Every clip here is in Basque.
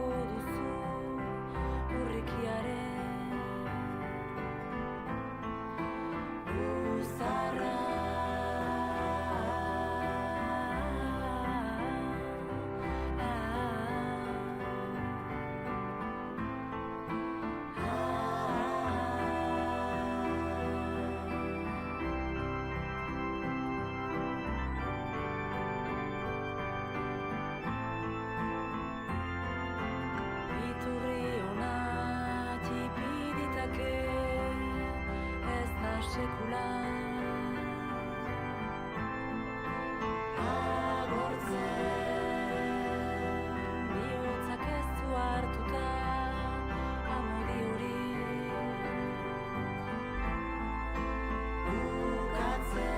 Ikusiko duzu urrikiaren luzarra. Sekula agortzen bihotzak ez du hartuta amodi hori bukatzen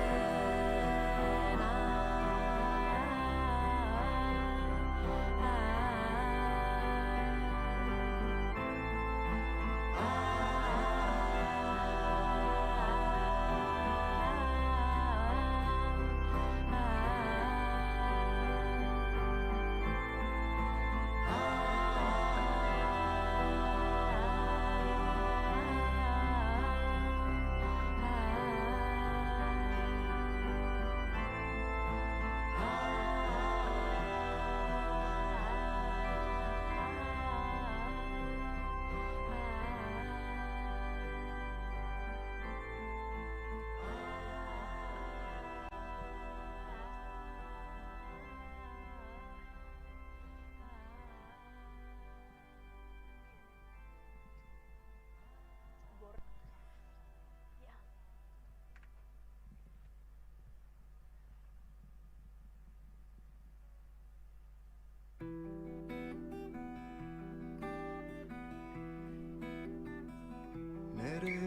nere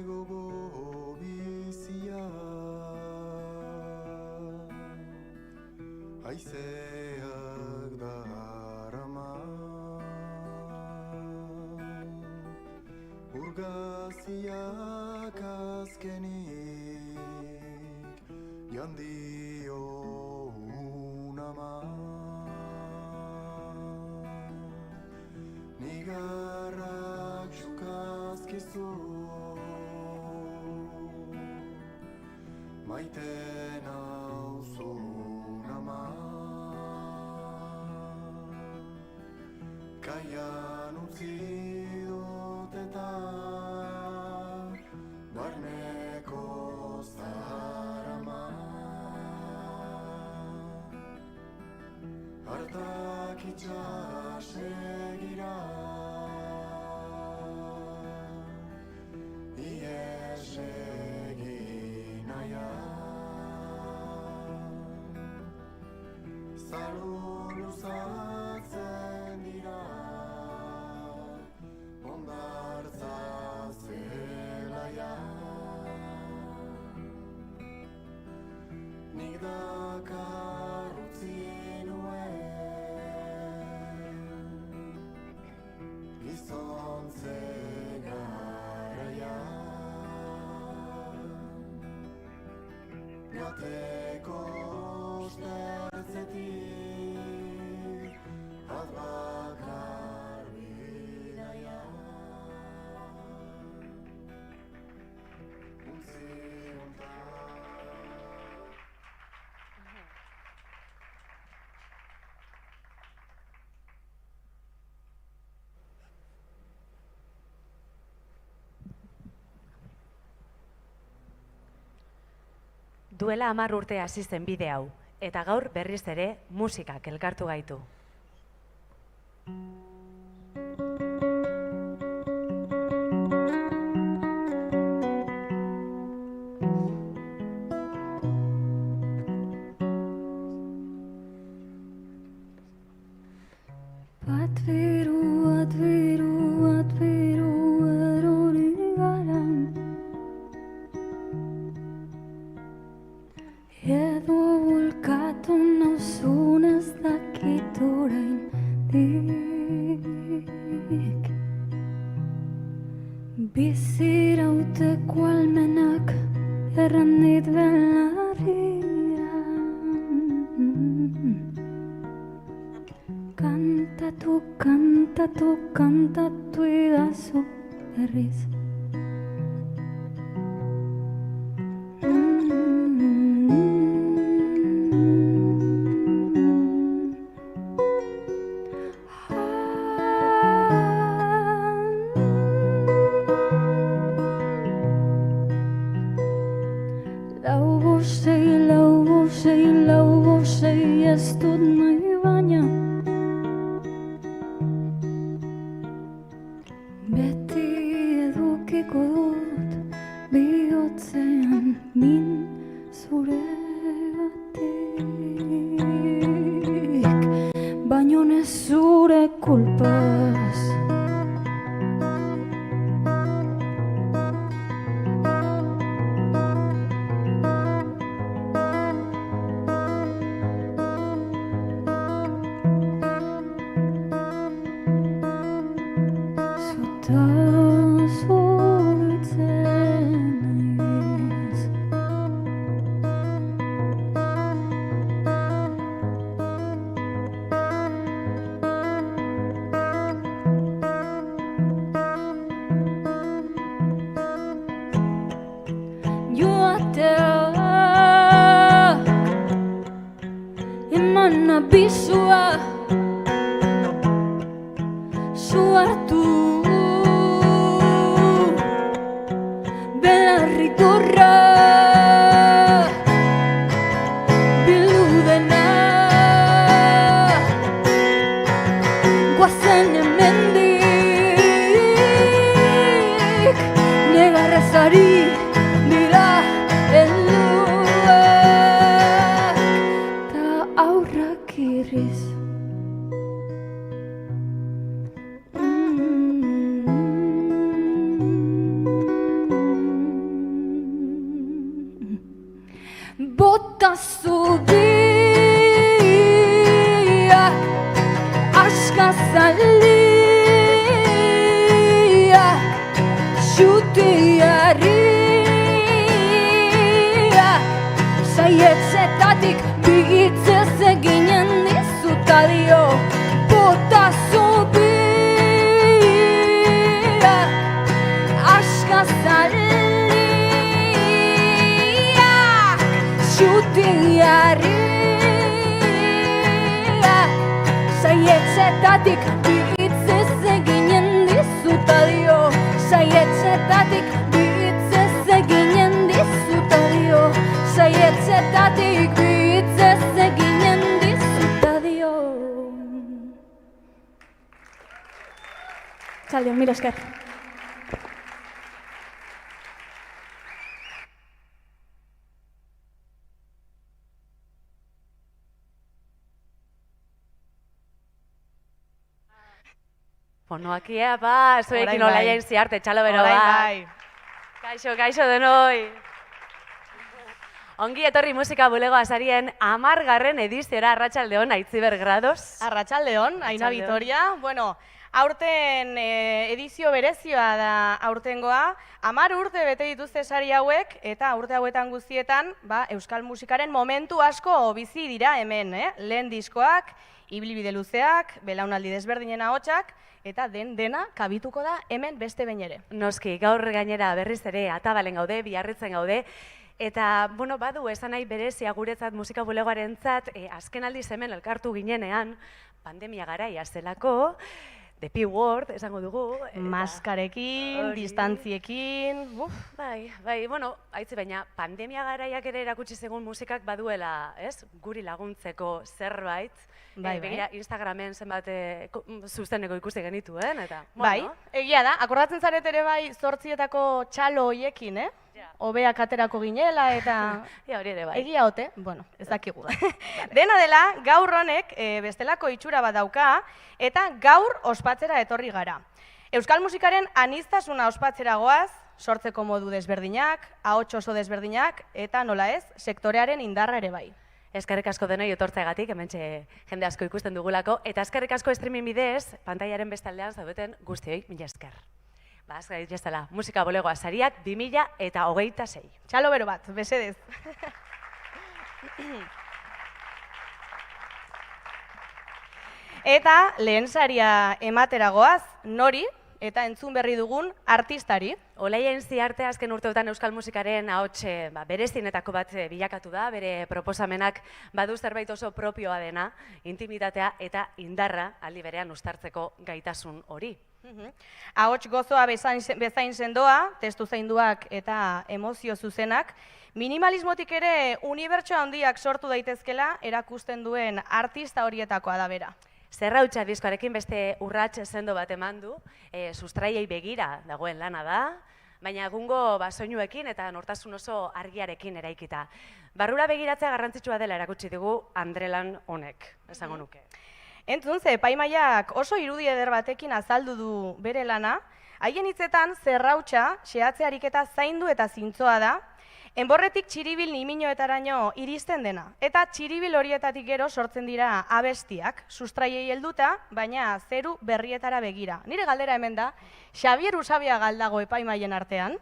gogo bizia haizeak darama urgaziak azkenik jandio unama nigarrak xukazkizu maite nauzu nama kaian utzi dut eta barneko zaharama hartak itxasegira ies egin nahian zalu luzatzen dira hondartza zelaian nik dakar utzi nuen gizontze garaian gateko ostertzetik bat bakar bidaian utzi hontan. Duela 10 urte hasi zen bide hau, eta gaur berriz ere musikak elkartu gaitu. Edo bulkatu nauzun ez dakitu kantatu idazu berriz. Lau bosei ez dut nahi baina beti edukiko dut bihotzean min zuregatik, baino ez zure kulpaz. Eman abizua zu hartu belarriturra bildu dena guazen hemendik negarrezari dira helduak ta aurrak irriz. Bota zubiak askazaliak xutiariak saietzetatik bigitzez eginen dizuta dio. Bota zubiak askazaliak xutiariak saietzetatik bigitzez eginen dizuta dio. Saietzetatik bigitzez eginen dizuta dio. Saietzetatik bigitzez eginen dizuta dio. Txaldion, mila esker. Ponoakia, ba, zuekin Orain nola bai. jain ziarte, txalo bero Orain ba. bai. Kaixo denoi. Ongi etorri musika bulego azarien 10. ediziora Arratsaldeon Aitziber Grados. Arratsaldeon, Aina Arratsaldeon. Vitoria. Bueno, aurten edizio berezioa da aurtengoa. 10 urte bete dituzte sari hauek eta urte hauetan guztietan, ba, euskal musikaren momentu asko bizi dira hemen, Lehen diskoak, ibilbide luzeak, belaunaldi desberdinen ahotsak eta dena kabituko da hemen beste behin ere. Noski, gaur gainera berriz ere atabalen gaude, biarritzen gaude. Eta, bueno, badu esan nahi berezia guretzat musika bulegoarentzat, azken aldiz hemen elkartu ginenean, pandemia garaia zelako, The P-word, esango dugu. eta- Maskarekin, Hori. distantziekin, Bai, bueno, aitzi baina pandemia garaiak ere erakutsi zigun musikak baduela, ez? Guri laguntzeko zerbait. Bai, bai. Begira, Instagramen zenbat zuzeneko ikusi genituen, eta, Bai, bueno. egia da, akordatzen zaret ere bai 8etako txalo hoiekin, Ja. Hobeak aterako ginela eta Ja, hori ere bai. egia ote, bueno, ez dakigu. Dena dela, gaur honek bestelako itxura bat dauka eta gaur ospatzera etorri gara. Euskal musikaren aniztasuna ospatzera goaz, sortzeko modu desberdinak, ahots oso desberdinak eta nola ez, sektorearen indarra ere bai. Eskerrik asko denoi etortzeagatik, hementxe jende asko ikusten dugulako, eta eskerrik asko streaming bidez, pantailaren bestaldean zaudeten guztioi, mila esker. Ba, ez gaitezela, musika bulegoa sariak 2026. Txalo bero bat, besedez. Eta lehen saria emateragoaz, nori eta entzun berri dugun artistari. Olaia Intziarte azken urteotan euskal musikaren ahots berezienetako bat bilakatu da, bere proposamenak badu zerbait oso propioa dena, intimitatea eta indarra aldi berean uztartzeko gaitasun hori. Ahots gozoa bezain sendoa, testu zainduak eta emozio zuzenak, minimalismotik ere unibertso handiak sortu daitezkela erakusten duen artista horietakoa da bera. Zerrautsa diskoarekin beste urrats sendo bat eman du, sustraiei begira dagoen lana da, baina egungo soinuekin eta nortasun oso argiarekin eraikita. Barrura begiratzea garrantzitsua dela erakutsi digu Andrelan honek, esango nuke. Entzun ze, epaimahaiak oso irudi eder batekin azaldu du bere lana, haien hitzetan zerrautsa xehatze ariketa zaindu eta zintzoa da, enborretik txiribil niminoetaraino iristen dena, eta txiribil horietatik gero sortzen dira abestiak, sustraiei helduta, baina zeru berrietara begira. Nire galdera hemen da, Xabier Usabiaga aldago epaimaien artean.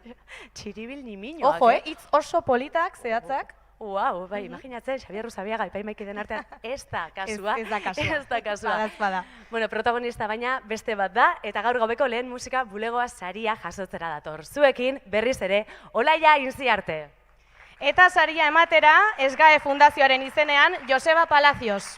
Txiribil niminoak, Ojo, hitz oso politak, zehatzak. Uau, bai, imaginatzen, Xabier Usabiaga epaimaikiden artean, ez da kasua. Ez da kasua. Ez da kasua. Bada. Bueno, protagonista baina beste bat da, eta gaur gaueko lehen musika bulegoa saria jasotzera dator. Zuekin, berriz ere, Olaia Intziarte. Eta saria ematera, SGAE Fundazioaren izenean, Joseba Palacios.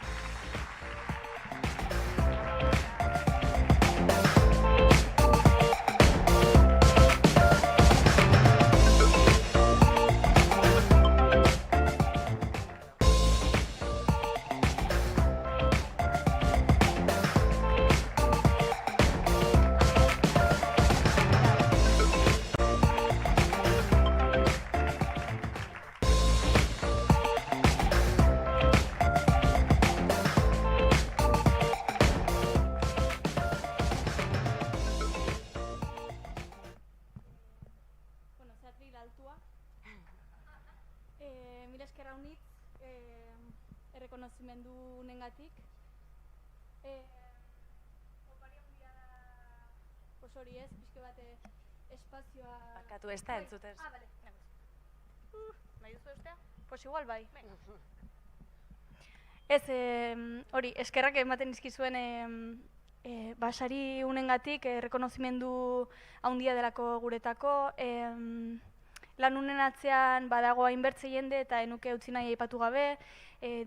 Mila esker haunit, errekonozimendu nengatik. Opari handia da, pues hori ez, pixke bat espazioa... Bakatu ez da entzuten. Bale. Nahi duzu estea? Pues igual bai. Ez, hori, eskerrak ematen izkizuen basari unengatik, errekonozimendu handia delako guretako, lan unen atzean badago hainbertze jende eta enuke utzi nahi aipatu gabe.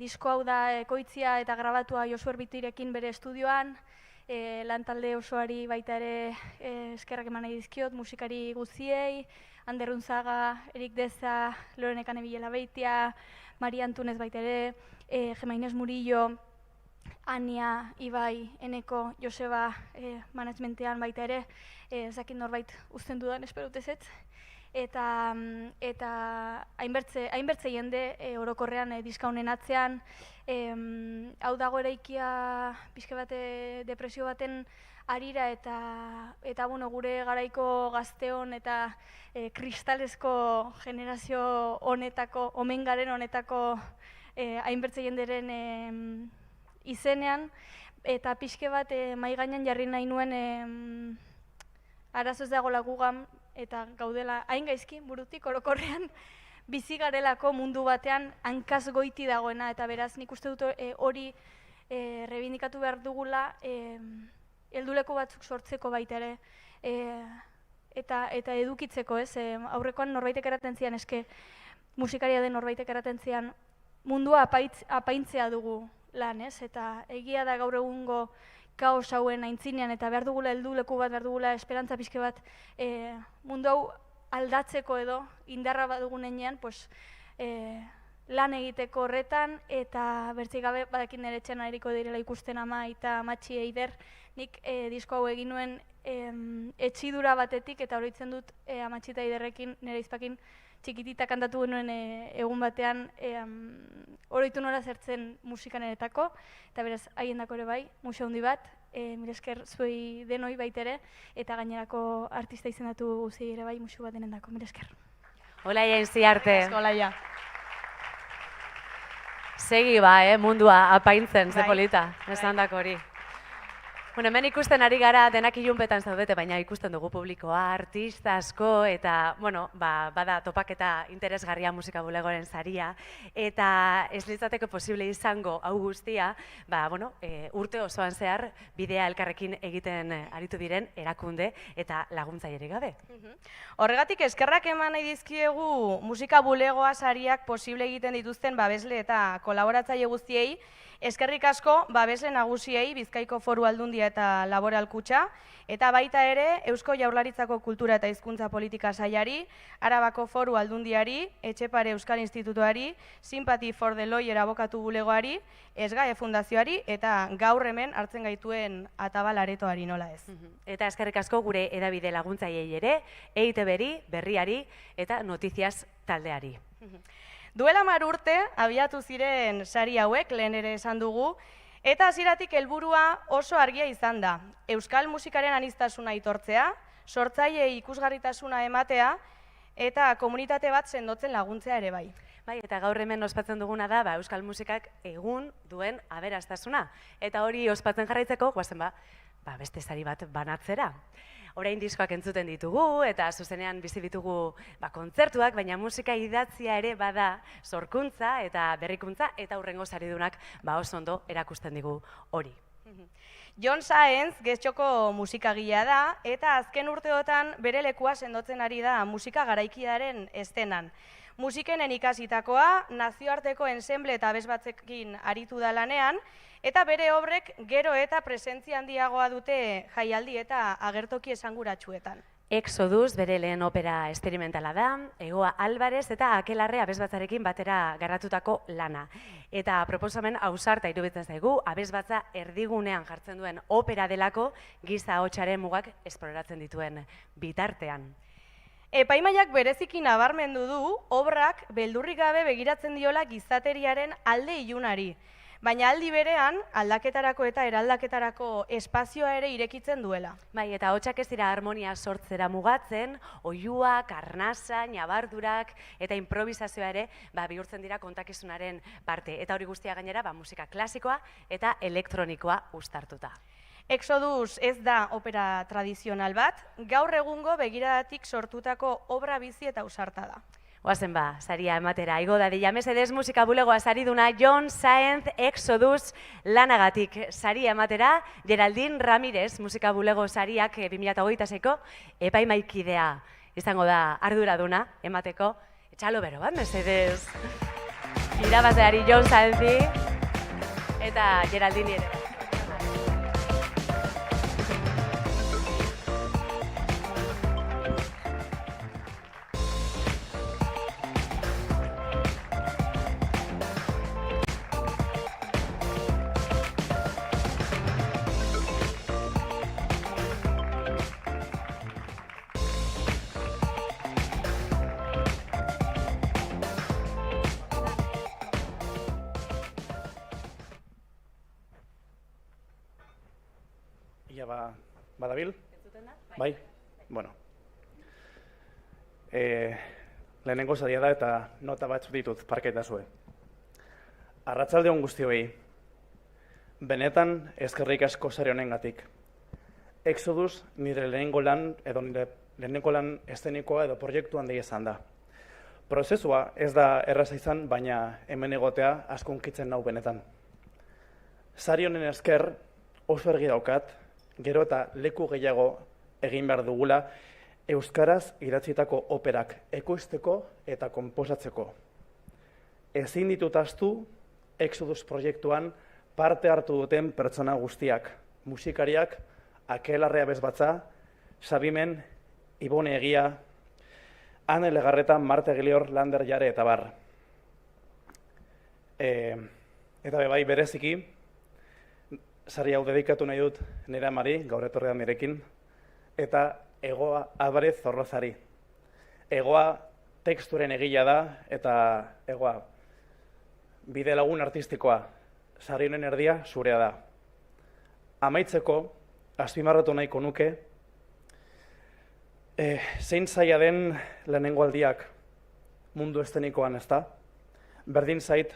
Disko hau da ekoitzia eta grabatua Josu Erbitirekin bere estudioan. Lan talde osoari baita ere eskerrak eman nahi dizkiot, musikari guztiei, Ander Unzaga, Erik Deza, Lorene Kanebilela Beitia, Maria Antunez baita ere, Gema Inez Murillo, Ania, Ibai, Eneko, Joseba managementean baita ere, ezakin norbait uzten dudan, espero dut eta hainbertze jende orokorrean diska honen atzean. Hau dago eraikia pixka bat depresio baten arira eta bueno, gure garaiko gazteon eta kristalezko generazio honetako, omen garen honetako hainbertze jenderen izenean, eta pixka bat mahai gainean jarri nahi nuen arazo ez dagoela gugan, eta gaudela hain gaizki burutik orokorrean bizi garelako mundu batean hankaz goiti dagoena, eta beraz nik uste dut hori rebindikatu behar dugula helduleku batzuk sortzeko baita ere eta edukitzeko, ez? Aurrekoan norbaitek eraten zian, eske musikaria den norbaitek eraten zian mundua apaintzea dugu lan, ez? Eta egia da gaur egungo kaos hauen aintzinean eta behar dugula helduleku bat, behar dugula esperantza pixke bat mundu hau aldatzeko edo indarra badugunean, pues, lan egiteko horretan, eta bertzik gabe badakin nire etxean eriko direla ikusten ama eta Amatxi Eider, nik disko hau egin nuen etxidura batetik, eta horitzen dut Amatxi eta Eiderrekin nire izpakin txikitita kantatu genuen egun batean oroitu nora zertzen musikaneretako, eta beraz haien dako ere bai, museo handi bat, mila esker zuei denoi baitere, eta gainerako artista izendatu guzti ere bai museo bat denen dako, mila esker. Olaia Intziarte. Olaia. Segi ba, mundua apaintzen, ze polita, esan dako hori. Bueno, hemen ikusten ari gara denak ilunpetan zaudete, baina ikusten dugu publikoa, artista asko, eta, bueno, bada topaketa interesgarria musika bulegoaren saria, eta ez litzateke posible izango hau guztia, urte osoan zehar bidea elkarrekin egiten aritu diren erakunde eta laguntzailerik gabe. Horregatik eskerrak eman nahi dizkiegu musika bulegoa sariak posible egiten dituzten babesle eta kolaboratzaile guztiei, eskerrik asko babesle nagusiei Bizkaiko Foru Aldundia eta Laboral Kutxa, eta baita ere Eusko Jaurlaritzako Kultura eta Hizkuntza Politika Sailari, Arabako Foru Aldundiari, Etxepare Euskal Institutuari, Sympathy for the Lawyer abokatu bulegoari, Esgae Fundazioari eta gaur hemen hartzen gaituen Atabal aretoari nola ez. Eta eskerrik asko gure hedabide laguntzaileei ere, EITB-ri, Berriari eta Notiziaz taldeari. Duela 10 urte abiatu ziren sari hauek, lehen ere esan dugu, eta hasieratik helburua oso argia izan da. Euskal musikaren aniztasuna aitortzea, sortzaile ikusgarritasuna ematea eta komunitate bat sendotzen laguntzea ere bai. Bai, eta gaur hemen ospatzen duguna da Euskal musikak egun duen aberastasuna. Eta hori ospatzen jarraitzeko, guazen beste sari bat banatzera. Orain diskoak entzuten ditugu eta zuzenean bizi ditugu kontzertuak, baina musika idatzia ere bada sorkuntza eta berrikuntza eta hurrengo saridunak oso ondo erakusten digu hori. Jon Sáenz Getxoko musikagilea da eta azken urteotan bere lekua sendotzen ari da musika garaikidearen estenan. Musikenen ikasitakoa, nazioarteko ensemble eta abesbatzekin aritu da lanean, eta bere obrek gero eta presentzia handiagoa dute jaialdi eta agertoki esanguratsuetan. Exodus bere lehen opera esperimentala da, Egoa Alvarez eta Akelarre abesbatzarekin batera garratutako lana. Eta proposamen ausarta iruditzen zaigu, abesbatza erdigunean jartzen duen opera delako giza ahotsaren mugak esploratzen dituen bitartean. Epaimaiak bereziki nabarmendu du, obrak beldurrik gabe begiratzen diola gizateriaren alde ilunari, baina aldi berean aldaketarako eta eraldaketarako espazioa ere irekitzen duela. Bai, eta hotsak ez dira harmonia sortzera mugatzen, oihuak, arnasa, ñabardurak eta improvisazioa ere bihurtzen dira kontakizunaren parte. Eta hori guztia gainera musika klasikoa eta elektronikoa uztartuta. Exodus ez da opera tradizional bat, gaur egungo begiradatik sortutako obra bizi eta ausarta da. Oazen saria ematera, igo dadila mesedez musika bulegoa sariduna Jon Sáenz Exodus lanagatik saria ematera, Geraldine Ramirez musika bulego sariak 2026ko epaimaikidea izango da arduraduna emateko. Etxalo bero bat mesedez. Irabazleari Jon Sáenzi eta Geraldine ere. Badabil? Bai? Bueno. Lehenengo saria da eta nota batzuk ditut parketazue. Arratsalde on guztioi. Benetan eskerrik asko sari honengatik. Exodus nire lehenengo lan eszenikoa edo proiektu handia izan da. Prozesua ez da erraza izan, baina hemen egotea asko hunkitzen nau benetan. Sari honen esker oso argi daukat, gero eta leku gehiago egin behar dugula euskaraz idatzitako operak ekoizteko eta konposatzeko. Ezin ditut ahaztu Exodus proiektuan parte hartu duten pertsona guztiak, musikariak, Akelarre abesbatza, Sabimen, Ibone Egia, Ane Legarreta, Marte Gilior, Lander Jare eta bar. Eta bai bereziki, sari hau dedikatu nahi dut nire amari, gaur etorri da nirekin, eta Egoa Alvarez Zorrozari. Egoa teksturen egila da, eta Egoa bide lagun artistikoa, sari honen erdia zurea da. Amaitzeko, azpimarratu nahiko nuke, zein zaila den lehenengo aldiak mundu eszenikoan, ez da? Berdin zait,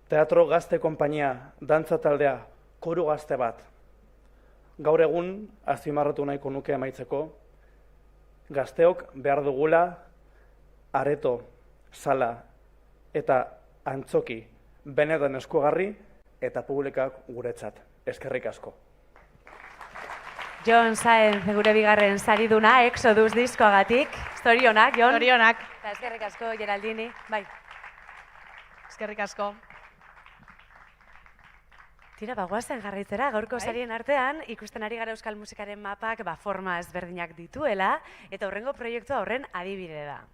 Teatro Gazte Konpainia, dantza taldea, koru gazte bat, Gaur egun, azpimarratu nahiko nuke amaitzeko, gazteok behar dugula areto, sala eta antzoki benetan eskugarri eta publikak guretzat. Eskerrik asko. Jon Saenz, gure bigarren sariduna, Exodus diskoagatik. Zorionak, Jon. Zorionak, Eta eskerrik asko, Geraldini. Bai. eskerrik asko. Tira, bagoazen jarraitzera, gaurko sarien artean, ikusten ari gara euskal musikaren mapak forma ezberdinak dituela, eta horrengo proiektua horren adibide da.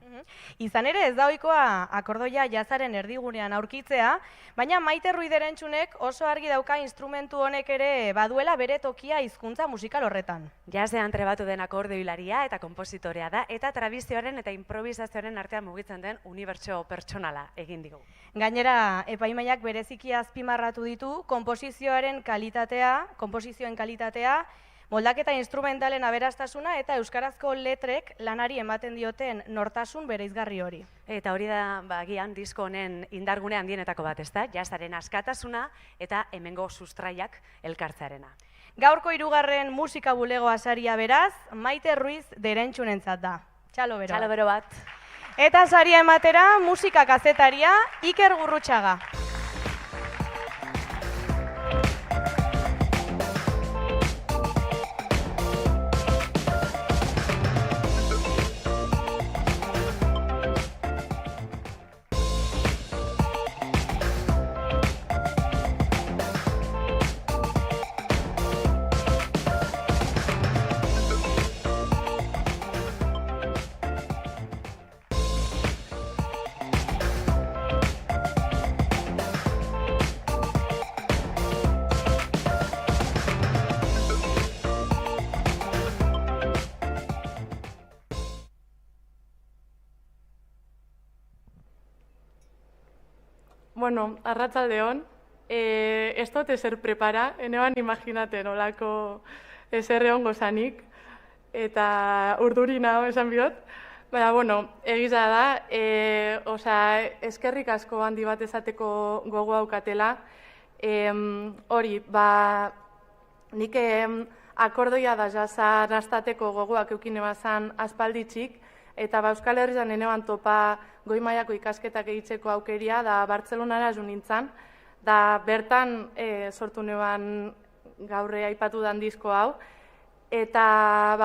Izan ere ez da ohikoa akordoia jazaren erdigunean aurkitzea, baina Maite Ruiderentxunek oso argi dauka instrumentu honek ere baduela bere tokia hizkuntza musikal horretan. Jazean trebatu den akordeoilaria eta konpositorea da, eta tradizioaren eta improvisazioaren artean mugitzen den unibertso pertsonala egin digu. Gainera, epaimaiak bereziki azpimarratu ditu konposizioen kalitatea, moldaketa instrumentalen aberastasuna eta euskarazko letrek lanari ematen dioten nortasun bereizgarri hori. Eta hori da, agian, disko honen indargune handienetako bat, ezta? Jazaren askatasuna eta hemengo sustraiak elkartzearena. Gaurko 3. musika bulegoa saria beraz, Maite Ruiderentxunentzat da. Txalo bero. Txalo bero bat. Eta saria ematera musika kazetaria Iker Gurrutxaga. Bueno, arratsaldeon. Ez dut ezer prepara, eneban imaginaten olako ezer egon gozanik, eta urduri nago esan bihot. Baina, bueno, egiza da, eskerrik asko handi bat esateko gogo aukatela. Hori, nik akordoia da jaza nastateko gogoak eukine bazan aspalditxik, eta Euskal Herrian eneban topa goi mailako ikasketak egitzeko aukeria, da Bartzelonara joan nintzen, da bertan sortu neban gaurre aipatu dan disko hau, eta,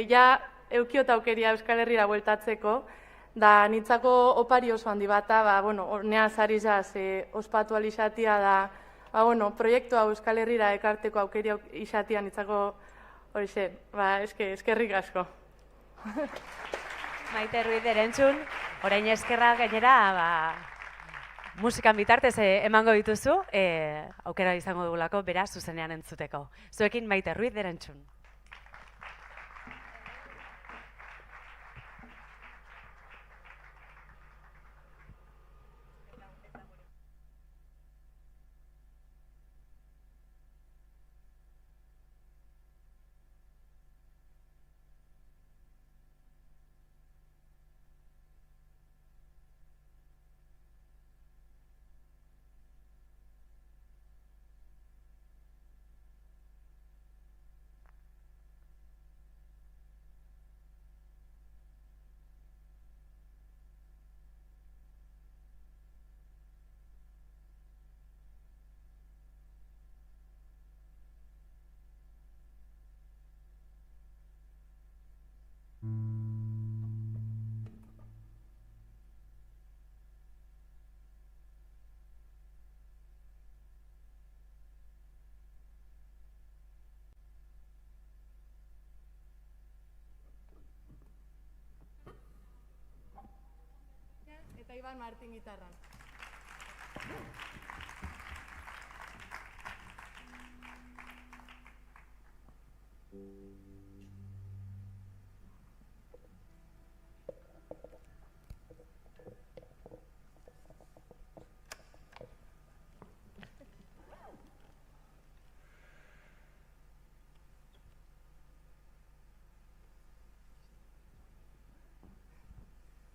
ja eukiot aukeria Euskal Herrira bueltatzeko, da nintzako opari oso handi bata, hornea zari jaz ospatu alizatia da, proiektu hau Euskal Herrira ekarteko aukeria izatia nintzako hori zen, eskerrik asko. Maite Ruiderentxun, orain eskerra gainera, musikan bitartez emango dituzu, aukera izango dugulako bera zuzenean entzuteko. Zuekin Maite Ruiderentxun. Eta Iban Martin gitarran.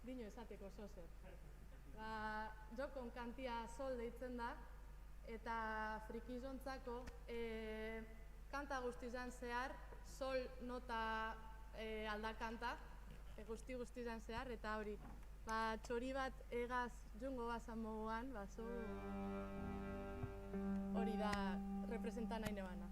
Dino esateko zozer. Jokon kantia sol deitzen da, eta frikizontzako kanta guztizan zehar, sol nota aldakanta, guztizan zehar, eta hori, txori bat egaz jungo bazan moguan, hori da representan nahi nebana.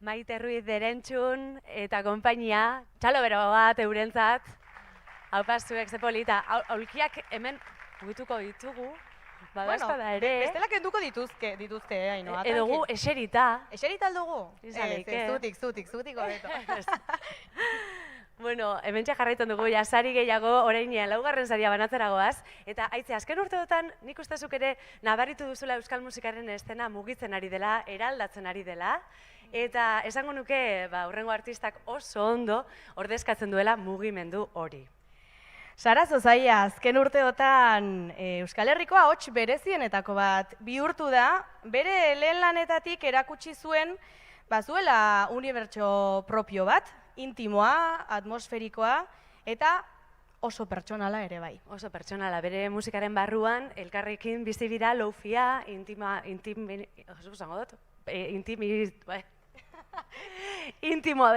Maite Ruiz Derentxun eta konpainia, txalo bero bat eurentzat. Haupa zuek ze polita. Aulkiak hemen mugituko ditugu, badazta da ere. Bestela kenduko dituzte, Ainhoa. Edo gu eserita. Eserita aldugu? Izalik, zutik hobeto. Bueno, hementxe jarraitzen dugu, ja, sari gehiago, orainean laugarren saria banatzeragoaz. Eta aitze, azken urteotan nik uste zuk ere nabaritu duzula euskal musikaren estena mugitzen ari dela, eraldatzen ari dela. Eta esango nuke, hurrengo artistak oso ondo ordezkatzen duela mugimendu hori. Sara Zozaia, azken urteotan Euskal Herriko ahots berezienetako bat bihurtu da, bere lehen lanetatik erakutsi zuen bazuela unibertso propio bat, intimoa, atmosferikoa eta oso pertsonala ere bai. Oso pertsonala, bere musikaren barruan, elkarrekin bizi dira loufia, intimoa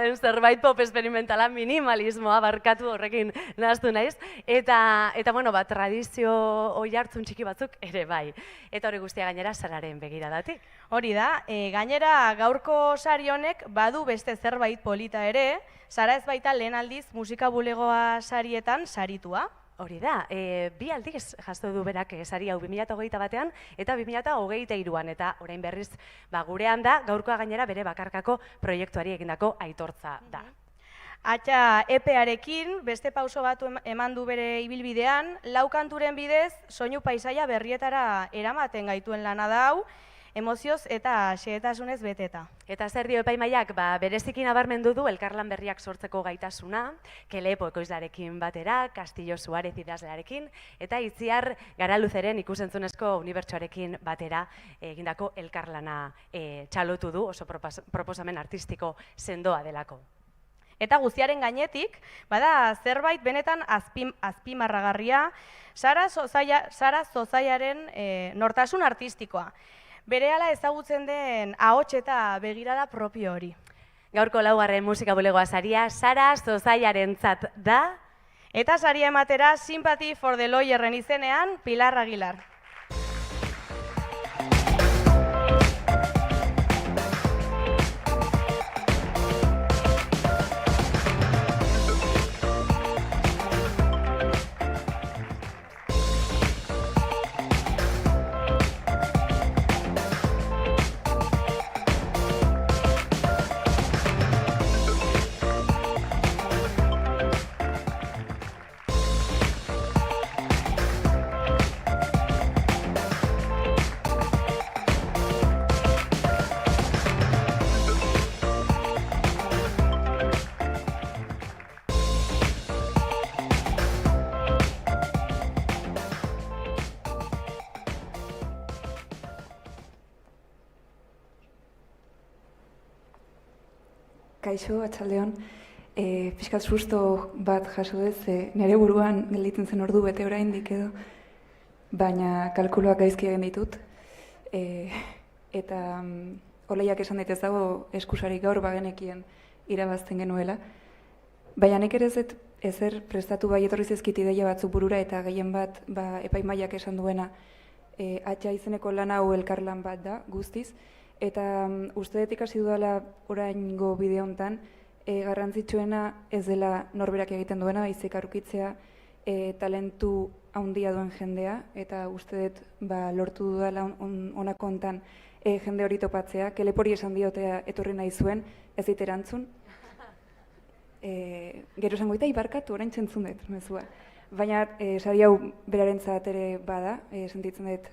den zerbait pop experimentala, minimalismoa barkatu horrekin nahaztu naiz, eta bueno, tradizio oi hartzun txiki batzuk ere bai. Eta hori guztia gainera Sararen begiradatik. Hori da, gainera gaurko sari honek badu beste zerbait polita ere, Sara ez baita lehen aldiz musika bulegoa sarietan saritua. Hori da, bi aldiz jaso du berak sari hau 2021 batean eta 2023an, eta orain berriz gurean da, gaurkoa gainera bere bakarkako proiektuari egindako aitortza da. Atxa epearekin, beste pauso bat eman du bere ibilbidean, 4 kanturen bidez, soinu paisaia berrietara eramaten gaituen lana da hau, emozioz eta xehetasunez beteta. Eta zer dio epaimaiak, bereziki nabarmendu du elkarlan berriak sortzeko gaitasuna, Kelepo ekoizlarekin batera, Castillo Suarez idazlearekin, eta Itziar Garaluzeren ikusentzunezko unibertsoarekin batera egindako elkarlana txalotu du, oso proposamen artistiko sendoa delako. Eta guztiaren gainetik, bada zerbait benetan azpimarragarria, Sara Zozaiaren nortasun artistikoa. Berehala ezagutzen den ahots eta begirada propio hori. Gaurko 4. musika bulegoa saria Sara Zozaiarentzat da. Eta saria ematera Sympathy for the Lawyerren izenean Pilar Aguilar. Kaixo, atxaldeon, pixkat susto bat jaso dez, nire buruan gelditzen zen ordu bete oraindik edo, baina kalkuloak gaizki egin ditut, eta oleiak esan daitez dago eskusarik gaur bagenekien irabazten genuela, baina nik ere ez ezer prestatu bai etorri zezkit ideia batzuk burura eta gehien bat epaimaiak esan duena atxa izeneko lan hau elkarlan bat da guztiz, eta uste dut ikasi dudala oraingo bideo hontan, garrantzitsuena ez dela norberak egiten duena, baizik aurkitzea talentu handia duen jendea, eta uste dut lortu dudala honako hontan jende hori topatzea, Kelepori esan diotea etorri nahi zuen, ez dit erantzun. Gero esango eta ibarkatu orain txentzun dut, mezua. Baina sari hau berarentzat ere bada, sentitzen dut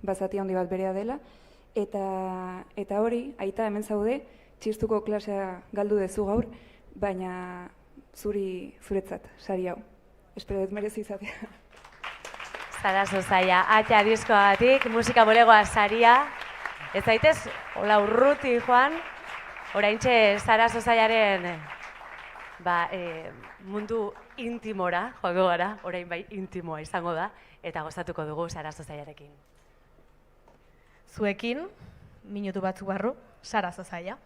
bazati handi bat berea dela, eta hori, aita hemen zaude, txistuko klasea galdu dezu gaur, baina zuretzat, sari hau. Espero dut merezi izatea. Sara Zozaia, atxa diskoagatik, musika bulegoa saria. Ez zaitez, hola urruti joan, oraintxe Sara Zozaiaren mundu intimora, joango gara, orain bai intimoa izango da, eta gozatuko dugu Sara Zozaiarekin. Zuekin, minutu batzuk barru, Sara Zozaia.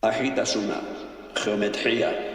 Argitasuna, geometria.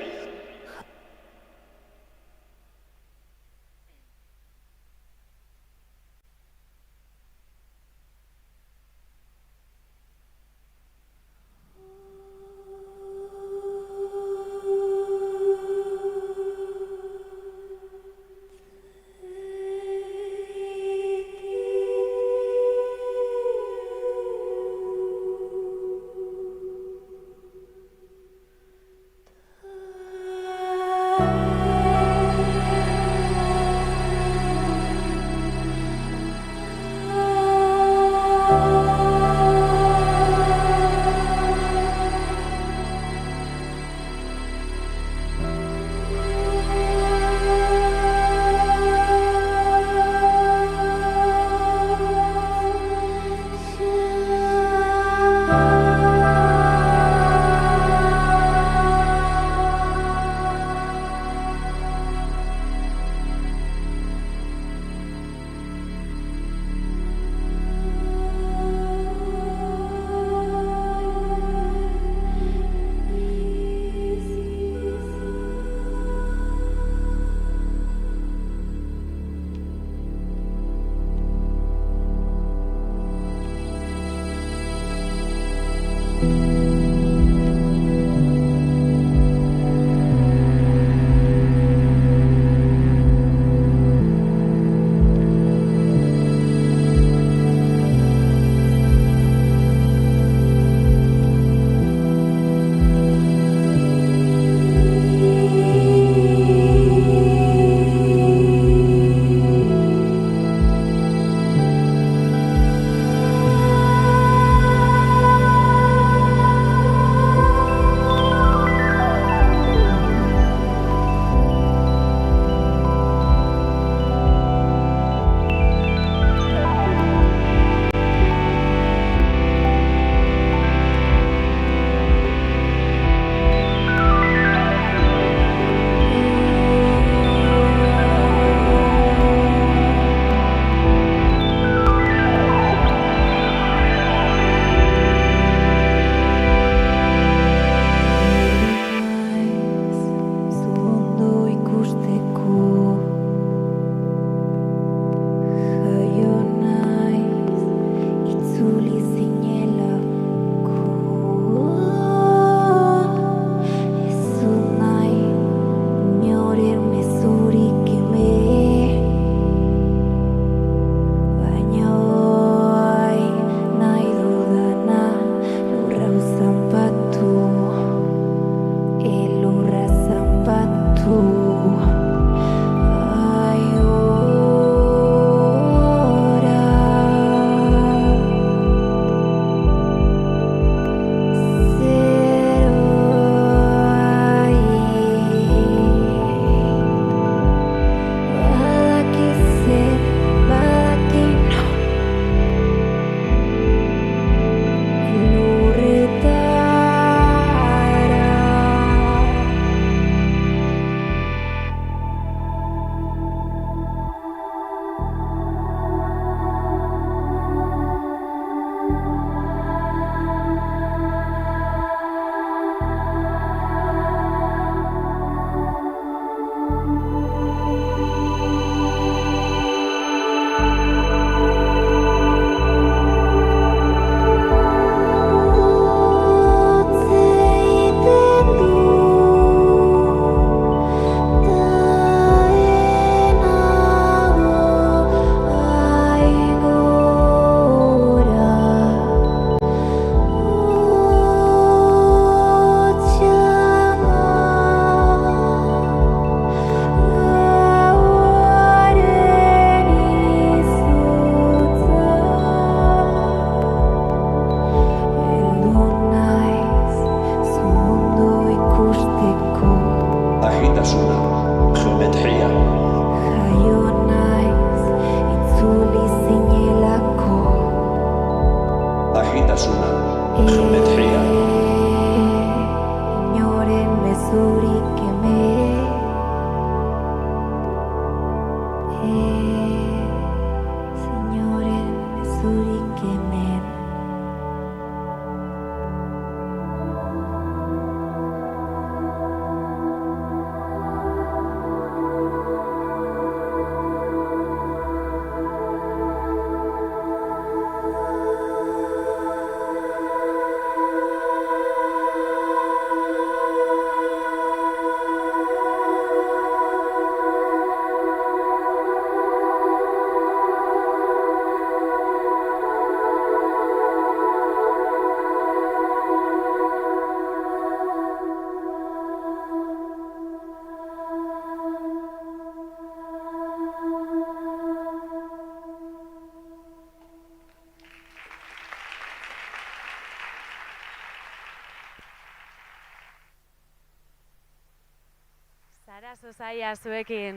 Zara zozaia zuekin.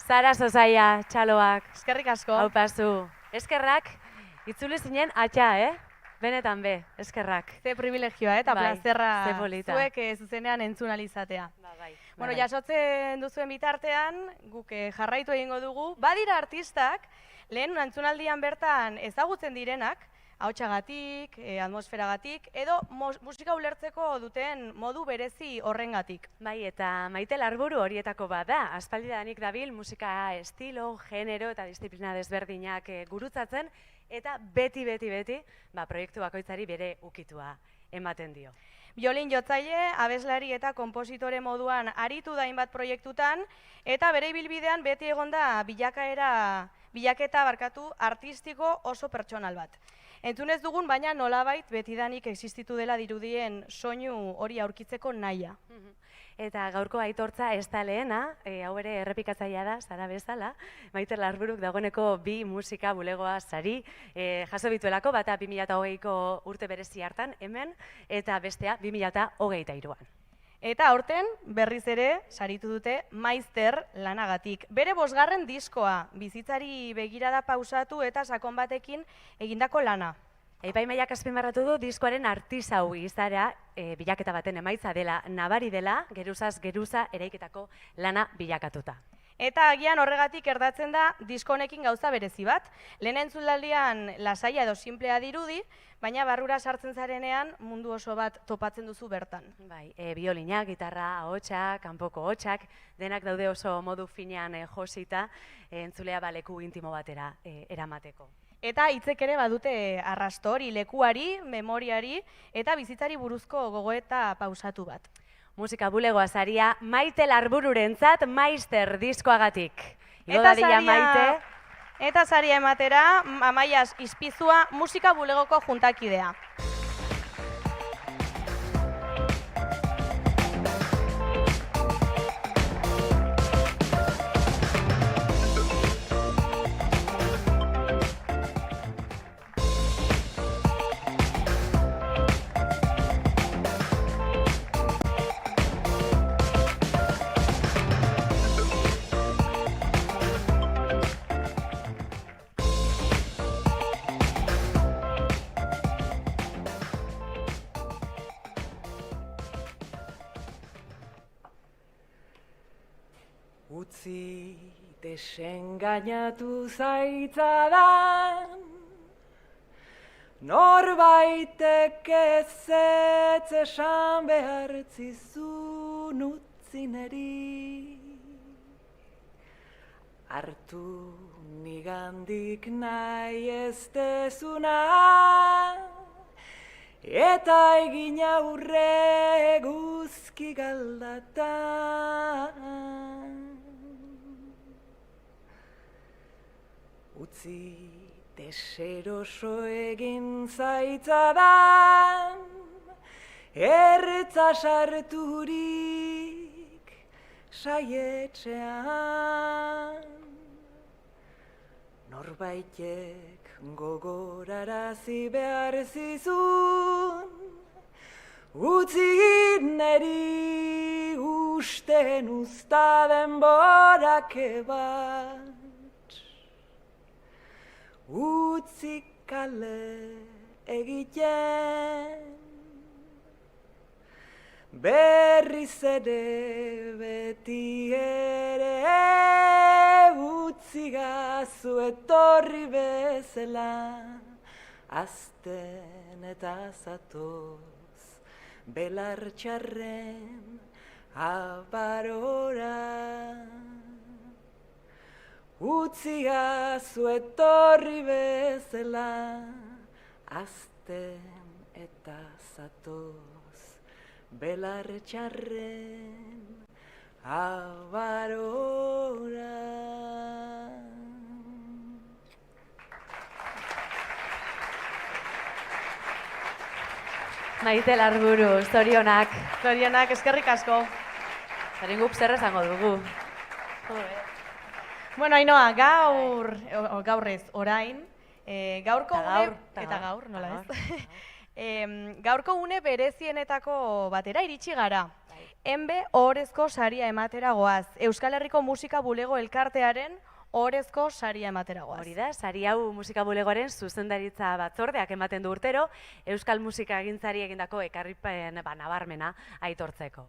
Zara zozaia, txaloak. Eskerrik asko. Hau pasu. Eskerrak, itzuli zinen atxa, Benetan be, eskerrak. Ze privilegioa, eta Bai, plazerra ze polita. zuek zuzenean entzun alizatea. Bai. Bueno, jasotzen duzuen bitartean, guk jarraitu egingo dugu. Badira artistak, lehen entzunaldian bertan ezagutzen direnak, ahotsagatik, atmosferagatik, edo musika ulertzeko duten modu berezi horrengatik. Bai, eta Maite Larburu horietako bada. Aspaldidanik dabil musika estilo, genero eta disiplina desberdinak gurutzatzen, eta beti, proiektu bakoitzari bere ukitua ematen dio. Biolin jotzaile, abeslari eta konpositore moduan aritu da hainbat proiektutan, eta bere ibilbidean beti egonda bilaketa artistiko oso pertsonal bat. Entzunez dugun, baina nolabait betidanik existitu dela dirudien soinu hori aurkitzeko nahia. Eta gaurko aitortza ez da lehena, hau ere errepikatzailea da, Zara bezala, Maite Larburuk dagoeneko 2 musika bulegoa sari jaso bituelako, bata 2008ko urte berezi hartan hemen, eta bestea 2023an. Eta aurten berriz ere saritu dute Maister lanagatik. Bere 5. diskoa, bizitzari begirada pausatu eta sakon batekin egindako lana. Epaimahaiak azpimarratu du diskoaren artisau izara bilaketa baten emaitza dela, nabari dela, geruzaz geruza eraiketako lana bilakatuta. Eta agian horregatik erdatzen da disko honekin gauza berezi bat. Lehen entzunaldian lasaia edo simplea dirudi, baina barrura sartzen zarenean mundu oso bat topatzen duzu bertan. Bai, biolina, gitarra, ahotsak, kanpoko hotsak, denak daude oso modu finean josita, entzulea leku intimo batera eramateko. Eta hitzek ere badute arrastori, lekuari, memoriari eta bizitzari buruzko gogoeta pausatu bat. Musika bulegoa saria Maite Larbururentzat Maister diskoagatik. Eta saria ematera Amaia Izpizua musika bulegoko juntakidea. Utzi desengainatu zaitzadan, norbaitek ezetz esan behar zizun utzi neri. Hartu nigandik nahi ez dezuna, eta egin aurre guzki galdatan. Utzi deseroso egin zaitzadan, ertza sarturik saietxean. Norbaitek gogorarazi behar zizun, utzi neri usten uzta denborak bat. Utzi kale egiten, berriz ere beti ere, utzi gazu etorri bezala, azten eta zatoz, belar txarren abarora. Utzi gazu etorri bezala, azten eta zatoz, belar txarren abarora. Maite Larburu, zorionak. Zorionak, eskerrik asko. Zaren guk zer esango dugu. Bueno, Ainoa, gaur ez, orain, gaurko une berezienetako batera iritsi gara. Enbe ohorezko saria ematera goaz. Euskal Herriko Musika Bulego Elkartearen ohorezko saria ematera goaz. Hori da, sari hau musika bulegoaren zuzendaritza batzordeak ematen du urtero, euskal musika egintzari egindako ekarripen nabarmena aitortzeko.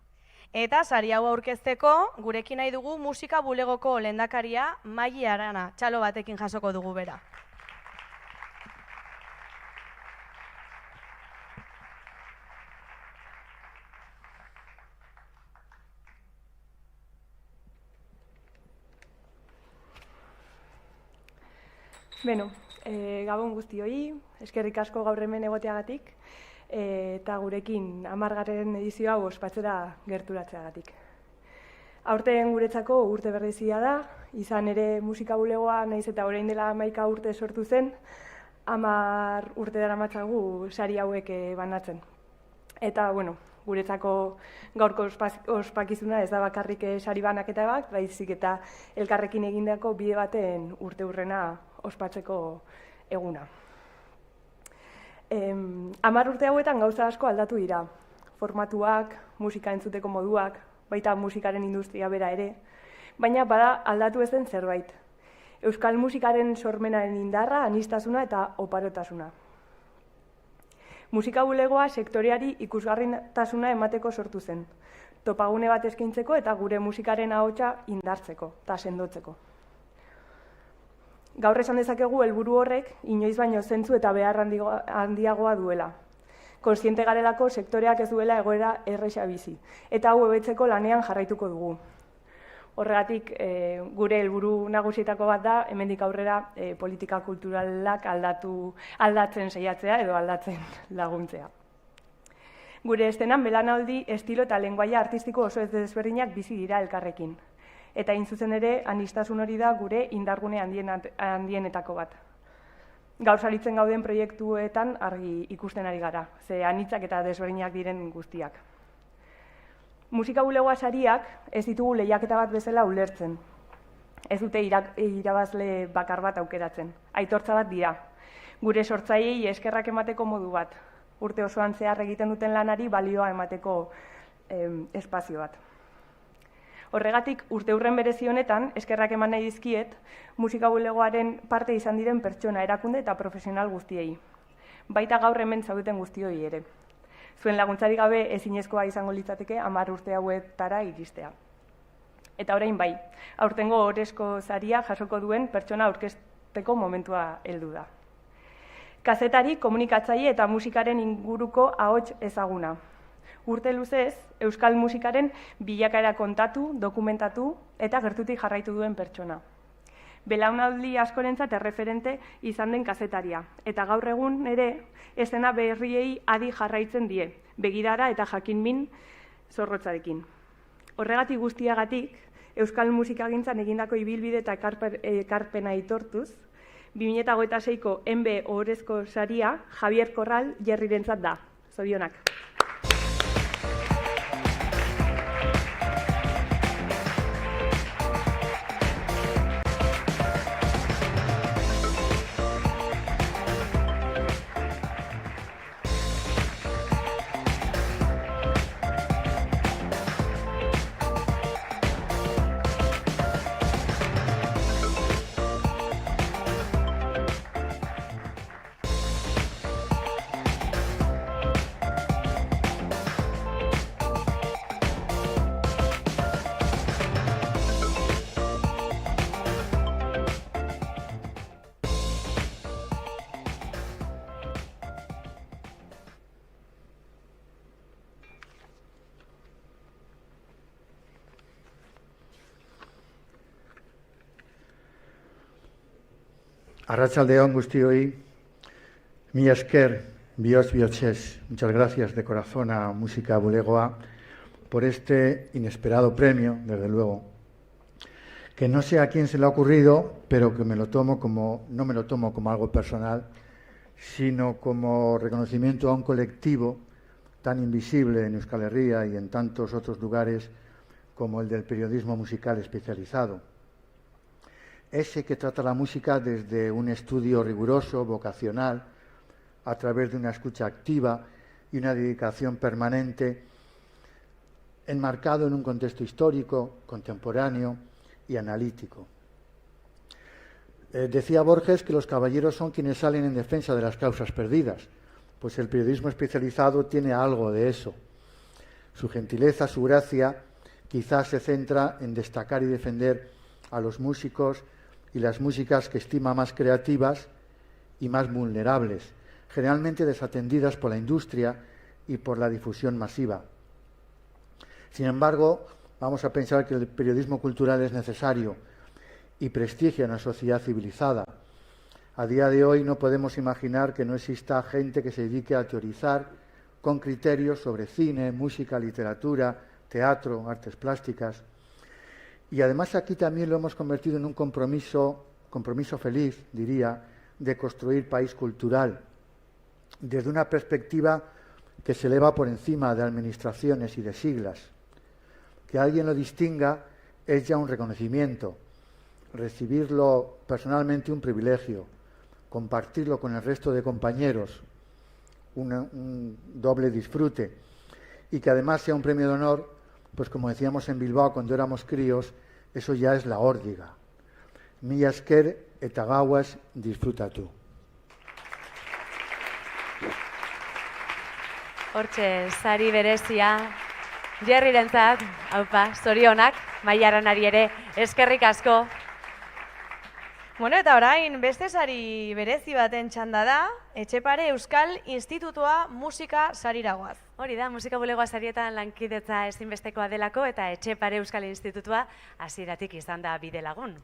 Eta sari hau aurkezteko, gurekin nahi dugu musika bulegoko lehendakaria Maili Arana. Txalo batekin jasoko dugu bera. Beno, gabon guztioi, eskerrik asko gaur hemen egoteagatik, eta gurekin 10. edizio hau ospatzera gerturatzeagatik. Aurten guretzako urte berezia da, izan ere musika bulegoa naiz eta orain dela 11 urte sortu zen, 10 urte daramatzagu sari hauek banatzen. Eta, bueno, guretzako gaurko ospakizuna ez da bakarrik sari banaketa bat, baizik eta elkarrekin egindako bide baten urteurrena ospatzeko eguna. 10 urte hauetan gauza asko aldatu dira. Formatuak, musika entzuteko moduak, baita musikaren industria bera ere, baina bada aldatu ez den zerbait. Euskal musikaren sormenaren indarra, aniztasuna eta oparotasuna. Musika bulegoa sektoreari ikusgarritasuna emateko sortu zen. Topagune bat eskaintzeko eta gure musikaren ahotsa indartzeko eta sendotzeko. Gaur esan dezakegu helburu horrek inoiz baino zentzu eta behar handiagoa duela. Kontziente garelako sektoreak ez duela egoera erresa bizi, eta hau hobetzeko lanean jarraituko dugu. Horregatik gure helburu nagusietako bat da, hemendik aurrera politika kulturalak aldatzen saiatzea edo aldatzen laguntzea. Gure estenan belanaldi, estilo eta lenguaia artistiko oso ez desberdinak bizi dira elkarrekin. Eta hain zuzen ere, aniztasun hori da gure indargune handienetako bat. Gaur saritzen gauden proiektuetan argi ikusten ari gara, ze anitzak eta desberdinak diren guztiak. Musika bulegoa sariak ez ditugu lehiaketa bat bezala ulertzen. Ez dute irabazle bakar bat aukeratzen. Aitortza bat dira. Gure sortzaileei eskerrak emateko modu bat. Urte osoan zehar egiten duten lanari balioa emateko espazio bat. Horregatik, urteurren berezi honetan, eskerrak eman nahi dizkiet, musika bulegoaren parte izan diren pertsona, erakunde eta profesional guztiei. Baita gaur hemen zaudeten guztioi ere. Zuen laguntzari gabe ezinezkoa izango litzateke 10 urte hauetara iristea. Eta orain bai, aurtengo ohorezko saria jasoko duen pertsona aurkezteko momentua heldu da. Kazetari, komunikatzaile eta musikaren inguruko ahots ezaguna. Urte luzez, euskal musikaren bilakaera kontatu, dokumentatu eta gertutik jarraitu duen pertsona. Belaunaldi askorentzat erreferente izan den kazetaria, eta gaur egun ere eszena berriei adi jarraitzen die, begirara eta jakinmin zorrotzarekin. Horregatik guztiagatik, euskal musikagintzan egindako ibilbide eta ekarpena aitortuz, 2026ko Enbe ohorezko saria Javier Corral Jerrirentzat da. Zorionak. Arratsaldeon guztioi, mila esker, bihotz-bihotzez, muchas gracias de corazón a Música Bulegoa por este inesperado premio, desde luego, que no sé a quién se le ha ocurrido, pero que no me lo tomo como algo personal, sino como reconocimiento a un colectivo tan invisible en Euskal Herria y en tantos otros lugares como el del periodismo musical especializado. Ese que trata la música desde un estudio riguroso, vocacional, a través de una escucha activa y una dedicación permanente enmarcado en un contexto histórico, contemporáneo y analítico. Decía Borges que los caballeros son quienes salen en defensa de las causas perdidas, pues el periodismo especializado tiene algo de eso. Su gentileza, su gracia, quizás se centra en destacar y defender a los músicos y las músicas que estima más creativas y más vulnerables, generalmente desatendidas por la industria y por la difusión masiva. Sin embargo, vamos a pensar que el periodismo cultural es necesario y prestigia una sociedad civilizada. A día de hoy no podemos imaginar que no exista gente que se dedique a teorizar con criterios sobre cine, música, literatura, teatro, artes plásticas. Y además aquí también lo hemos convertido en un compromiso feliz, diría, de construir país cultural, desde una perspectiva que se eleva por encima de administraciones y de siglas. Que alguien lo distinga es ya un reconocimiento, recibirlo personalmente un privilegio, compartirlo con el resto de compañeros, un doble disfrute, y que además sea un premio de honor, pues como decíamos en Bilbao cuando éramos críos, eso ya es la órdiga. Mila esker eta gauaz disfrutatu. Hortxe, sari berezia, Jerryrentzat, haupa, zorionak, Maiaranari ere, eskerrik asko. Bueno, eta orain beste sari berezi baten txanda da, Etxepare Euskal Institutua musika sariragoaz. Hori da, musika bulegoa sarietan lankidetza ezinbestekoa delako eta Etxepare Euskal Institutua hasieratik izan da bide lagun.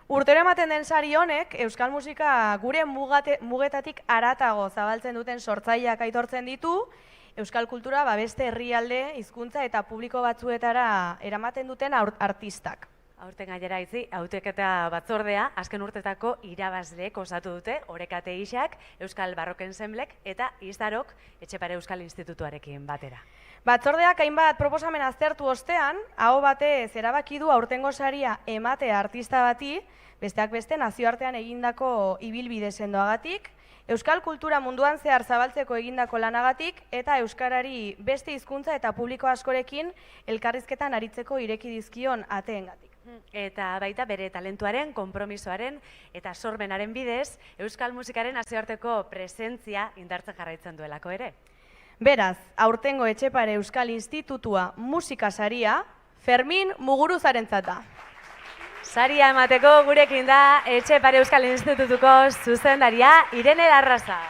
Urtero ematen den sari honek, euskal musika gure mugetatik haratago zabaltzen duten sortzaileak aitortzen ditu, euskal kultura beste herrialde, hizkuntza eta publiko batzuetara eramaten duten artistak. Aurten gainera itzi, hautaketa batzordea, azken urtetako irabazleek osatu dute, Orekate Isak, Euskal Barroken Ensemblek eta Izarok Etxepare Euskal Institutuarekin batera. Batzordeak hainbat proposamen aztertu ostean, aho batez erabaki du aurtengo saria ematea artista bati, besteak beste nazioartean egindako ibilbide sendoagatik, euskal kultura munduan zehar zabaltzeko egindako lanagatik eta euskarari beste hizkuntza eta publiko askorekin elkarrizketan aritzeko ireki dizkion ateengatik. Eta baita bere talentuaren, konpromisoaren eta sormenaren bidez, euskal musikaren nazioarteko presentzia indartzen jarraitzen duelako ere. Beraz, aurtengo Etxepare Euskal Institutua musika saria, Fermin Muguruzarentzat da. Saria emateko gurekin da Etxepare Euskal Institutuko zuzendaria Irene Larraza.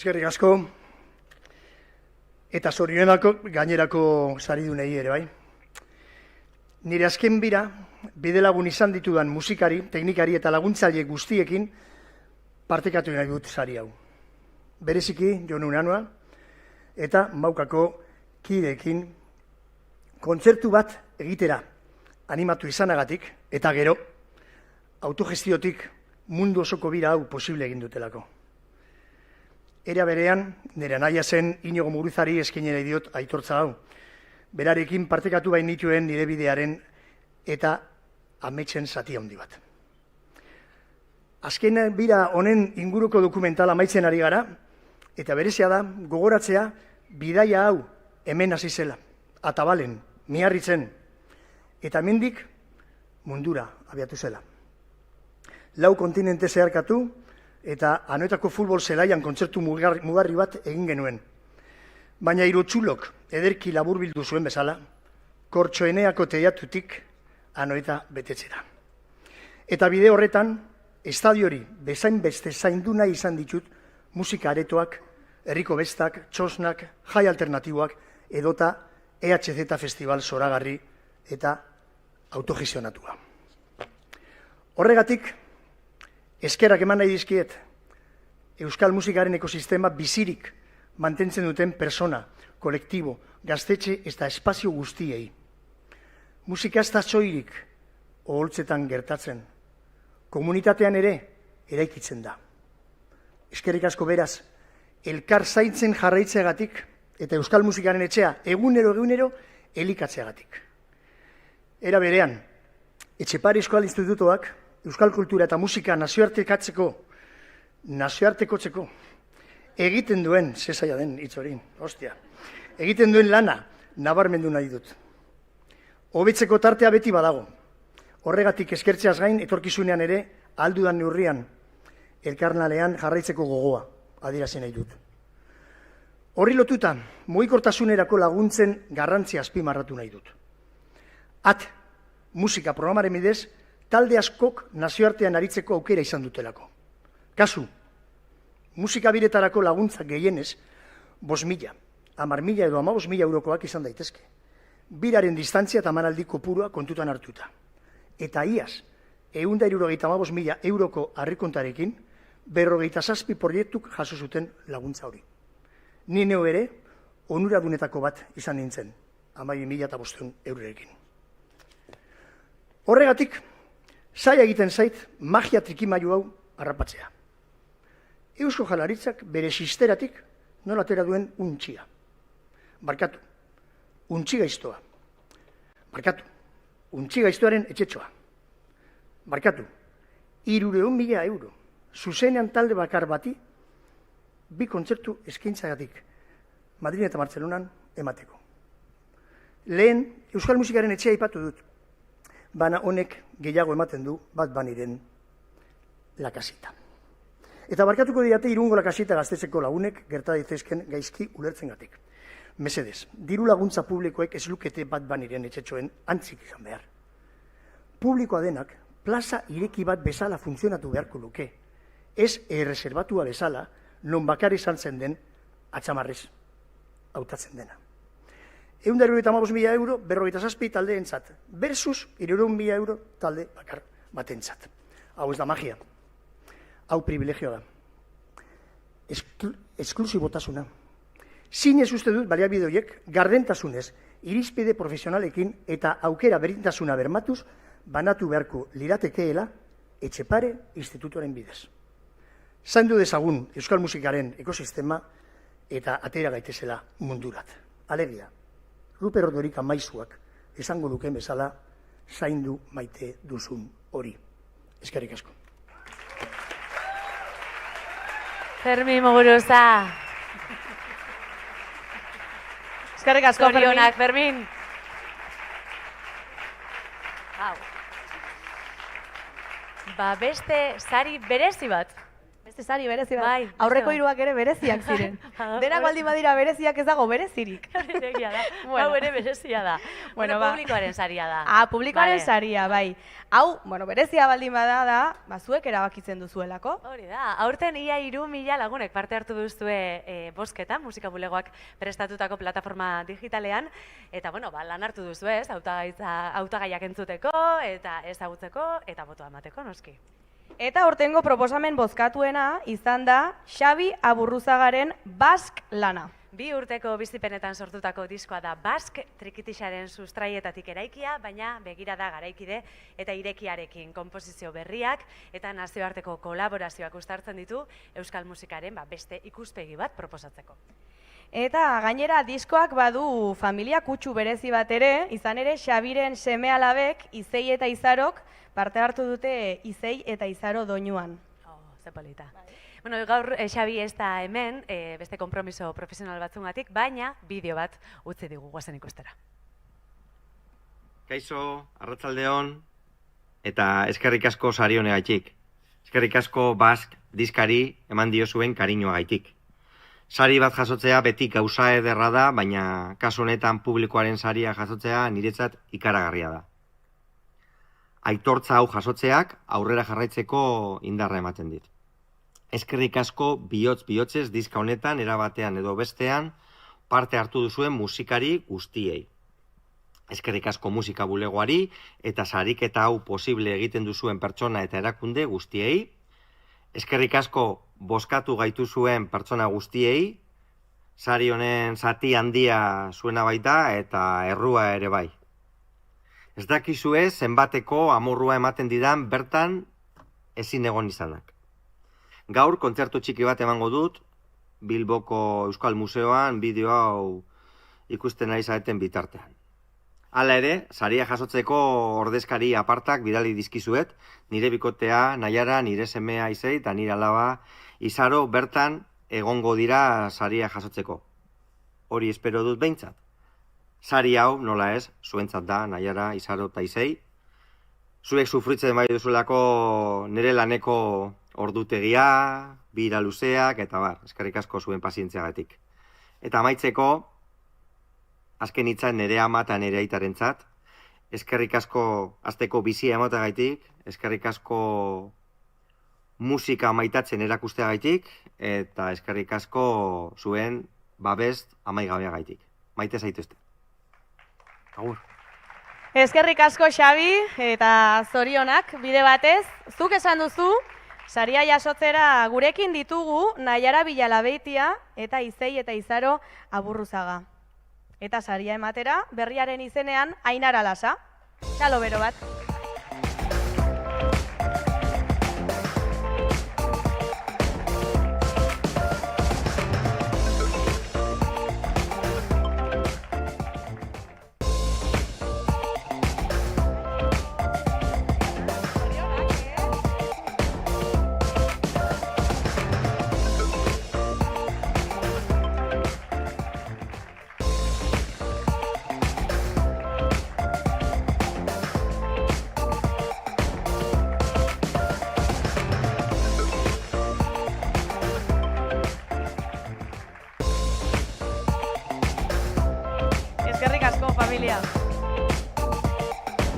Eskerrik asko, eta zorionako gainerako saridunei ere bai. Nire azken bira, bidelagun izan ditudan musikari, teknikari eta laguntzaile guztiekin partekatu nahi dut sari hau. Bereziki, Jon Unanua, eta Maukako kideekin kontzertu bat egitera animatu izanagatik, eta gero, autogestiotik mundu osoko bira hau posible egin dutelako. Era berean, nire anaia zen Inigo Muguruzari eskinera diot aitortza hau. Berarekin partekatu bain nituen nire bidearen eta ametsen zati handi bat. Azken bira honen inguruko dokumental amaitzen ari gara, eta berezia da gogoratzea bidaia hau hemen hasi zela, Atabalen, Miarritzen, eta hemendik mundura abiatu zela. 4 kontinente zeharkatu, eta Anoetako futbol zelaian kontzertu mugarri bat egin genuen. Baina Irutxulok ederki laburbildu zuen bezala, Kortxoeneako teiatutik Anoeta betetzera. Eta bide horretan, estadiori bezain beste zaindu nahi izan ditut musika aretoak, herriko bestak, txosnak, jai alternatiboak, edota EHZ Festival zoragarri eta autogestionatua. Horregatik, eskerrak eman nahi dizkiet, euskal musikaren ekosistema bizirik mantentzen duten persona, kolektibo, gaztetxe eta espazio guztiei. Musika ez da soilik oholtzetan gertatzen. Komunitatean ere eraikitzen da. Eskerrik asko beraz, elkar zaintzen jarraitzeagatik eta euskal musikaren etxea egunero elikatzeagatik. Era berean, Etxepare Euskal Institutoak euskal kultura eta musika nazioartekotzeko egiten duen, zezaia den hitz hori, egiten duen lana nabarmendu nahi dut. Hobetzeko tartea beti badago. Horregatik eskertzeaz gain, etorkizunean ere, aldudan neurrian, elkarlanean jarraitzeko gogoa, adierazi nahi dut. Horri lotuta, mugikortasunerako laguntzen garrantzia azpimarratu nahi dut. Musika programaren bidez, talde askok nazioartean aritzeko aukera izan dutelako. Kasu, musika biretarako laguntzak gehienez, 5.000, 10.000 edo 15.000 eurokoak izan daitezke. Biraren distantzia eta emanaldi kopurua kontutan hartuta. Eta iaz, 175.000 euroko harrikontarekin, 57 proiektuk jaso zuten laguntza hori. Ni neu ere, onuradunetako bat izan nintzen, 12.500 eurorekin. Horregatik, zaila egiten zait magia trikimailu hau harrapatzea. Eusko Jaurlaritzak bere sisteratik nola atera duen untxia. Barkatu, untxi gaiztoa. Barkatu, untxi gaiztoaren etxetxoa. Barkatu, 300.000 euro. Zuzenean talde bakar bati, 2 kontzertu eskaintzagatik, Madrid eta Bartzelonan emateko. Lehen, euskal musikaren etxea aipatu dut, baina honek gehiago ematen du bat baniren lakasita. Eta barkatuko diate Irungo lakasita gaztetzeko lagunek gerta daitezken gaizki ulertzengatik. Mesedez, diru laguntza publikoek ez lukete bat baniren etxetxoen antzik izan behar. Publikoa denak, plaza ireki bat bezala funtzionatu beharko luke, ez erreserbatua bezala, non bakar izan zen den atxamarrez hautatzen dena. 175.000 euro, 57 taldeentzat, versus 300.000 euro talde bakar batentzat. Hau ez da magia, hau privilegioa da. Esklusibotasuna. Zinez uste dut baliabide horiek gardentasunez, irizpide profesionalekin eta aukera berdintasuna bermatuz, banatu beharko liratekeela Etxepare Institutoaren bidez. Zaindu dezagun euskal musikaren ekosistema eta atera gaitezela mundurat. Alegia, Ruper Ordorik amaizuak esango luke bezala zaindu maite duzun hori. Eskerrik asko. Fermin Muguruza. Eskerrik asko, Zorionak, Fermin. Ba, beste sari berezi bat. Beste sari berezi bat. Bai, aurreko hiruak ere bereziak ziren. Denak baldin badira bereziak ez dago berezirik. Egia da. Hau ere berezia da. Bueno, publikoaren saria da. Publikoaren saria, bai. Hau, berezia baldin bada da, zuek erabakitzen duzuelako. Hori da. Aurten ia 3.000 lagunek parte hartu duzue bozketan, musika bulegoak prestatutako plataforma digitalean, eta lan hartu duzu ez, hautagaiak entzuteko, eta ezagutzeko, eta botoa emateko, noski. Eta aurtengo proposamen bozkatuena izan da Xabi Aburruzagaren Bask lana. 2 urteko bizipenetan sortutako diskoa da Bask, trikitixaren sustraietatik eraikia, baina begirada garaikide eta irekiarekin konposizio berriak eta nazioarteko kolaborazioak uztartzen ditu euskal musikaren beste ikuspegi bat proposatzeko. Eta gainera diskoak badu familia kutsu berezi bat ere, izan ere Xabiren seme-alabek, Izei eta Izarok, parte hartu dute Izei eta Izaro doinuan. Ze polita. Bueno, gaur Xabi ez da hemen, beste konpromiso profesional batzungatik, baina bideo bat utzi digu guazen ikustera. Kaixo, arratsaldeon, eta eskerrik asko sari honegaitik. Eskerrik asko Bask diskari eman diozuen kariñoagaitik. Sari bat jasotzea beti gauza ederra da, baina kasu honetan publikoaren saria jasotzea niretzat ikaragarria da. Aitortza hau jasotzeak aurrera jarraitzeko indarra ematen dit. Eskerrik asko bihotz-bihotzez diska honetan erabatean edo bestean parte hartu duzuen musikari guztiei. Eskerrik asko musika bulegoari eta sariketa hau posible egiten duzuen pertsona eta erakunde guztiei. Eskerrik asko bozkatu gaituzuen pertsona guztiei. Sari honen zati handia zuena baita eta errua ere bai. Ez dakizue zenbateko amorrua ematen didan bertan ezin egon izanak. Gaur kontzertu txiki bat emango dut Bilboko Euskal Museoan bideo hau ikusten ari zareten bitartean. Hala ere, saria jasotzeko ordezkari apartak bidali dizkizuet, nire bikotea, Naiara, nire semea Izei eta nire alaba Izaro bertan egongo dira saria jasotzeko. Hori espero dut behintzat. Sari hau, nola ez, zuentzat da, Naiara, Izaro eta Izei. Zuek sufritzen bai duzulako nire laneko ordutegia, bira luzeak, eta eskerrik asko zuen pazientziagatik. Eta amaitzeko, azken hitzan nire ama eta nire aitarentzat, eskerrik asko azteko bizia emotagaitik, eskerrik asko musika maitatzen erakusteagaitik, eta eskerrik asko zuen babest amaigabeagaitik. Maite zaituzte. Agur. Eskerrik asko Xabi eta zorionak bide batez, zuk esan duzu, saria jasotzera gurekin ditugu Naiara Bilalabeitia eta Izei eta Izaro Aburruzaga. Eta saria ematera berriaren izenean Ainara Lasa. Txalo bero bat.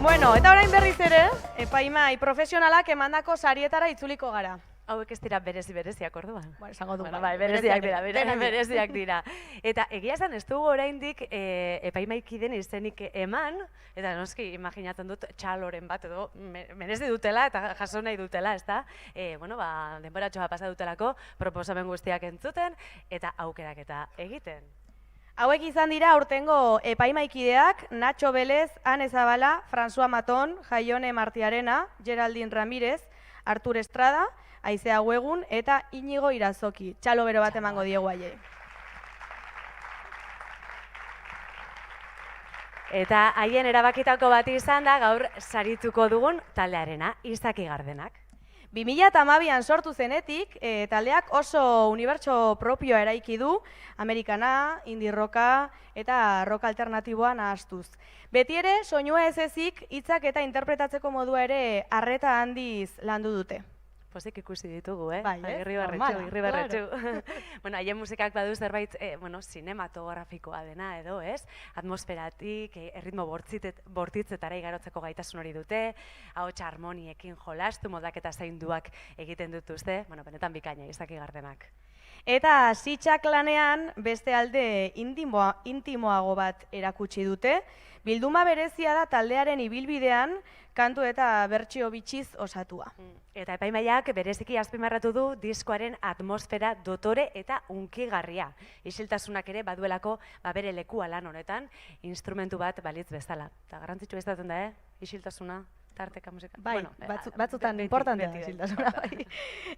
Bueno, eta orain berriz ere, epaimai profesionalak emandako sarietara itzuliko gara. Hauek ez dira bereziak orduan. Bueno, esango du. Bai, bereziak dira. Eta egia esan ez dugu oraindik epaimaikiden izenik eman, eta noski imaginatzen dut txaloren bat edo merezi dutela eta jaso nahi dutela, ezta? Denboratxoa pasa dutelako, proposamen guztiak entzuten eta aukeraketa egiten. Hauek izan dira aurtengo epaimaikideak Nacho Vélez, Ane Zabala, François Maton, Jaione Martiarena, Geraldine Ramírez, Artur Estrada, Aizea Huegun eta Inigo Irazoki. Txalo bero bat emango diegu haiei. Eta haien erabakitako bat izan da gaur sarituko dugun taldearena, Izaki Gardenak. 2012an sortu zenetik, taldeak oso unibertso propioa eraiki du, Amerikana, indie rocka eta rock alternatiboa nahastuz. Beti ere, soinua ez ezik, hitzak eta interpretatzeko modua ere arreta handiz landu dute. Pozik ikusi ditugu, Bai, irribarretxu. Bueno, haien musikak badu zerbait, sinematografikoa dena edo, ez? Atmosferatik, erritmo bortitzetara igarotzeko gaitasun hori dute, ahots harmoniekin jolastu, modaketa zainduak egiten dituzte, benetan bikaina, Izaki Gardenak. Eta sitxak lanean beste alde intimoago bat erakutsi dute, bilduma berezia da taldearen ibilbidean, kantu eta bertsio bitxiz osatua. Eta epaimaiak bereziki azpimarratu du diskoaren atmosfera dotore eta unkigarria. Isiltasunak ere baduelako bere lekua lan honetan, instrumentu bat balitz bezala. Eta garrantzitsua izaten da, isiltasuna, tarteka musika. Bai, batzutan importantea da isiltasuna.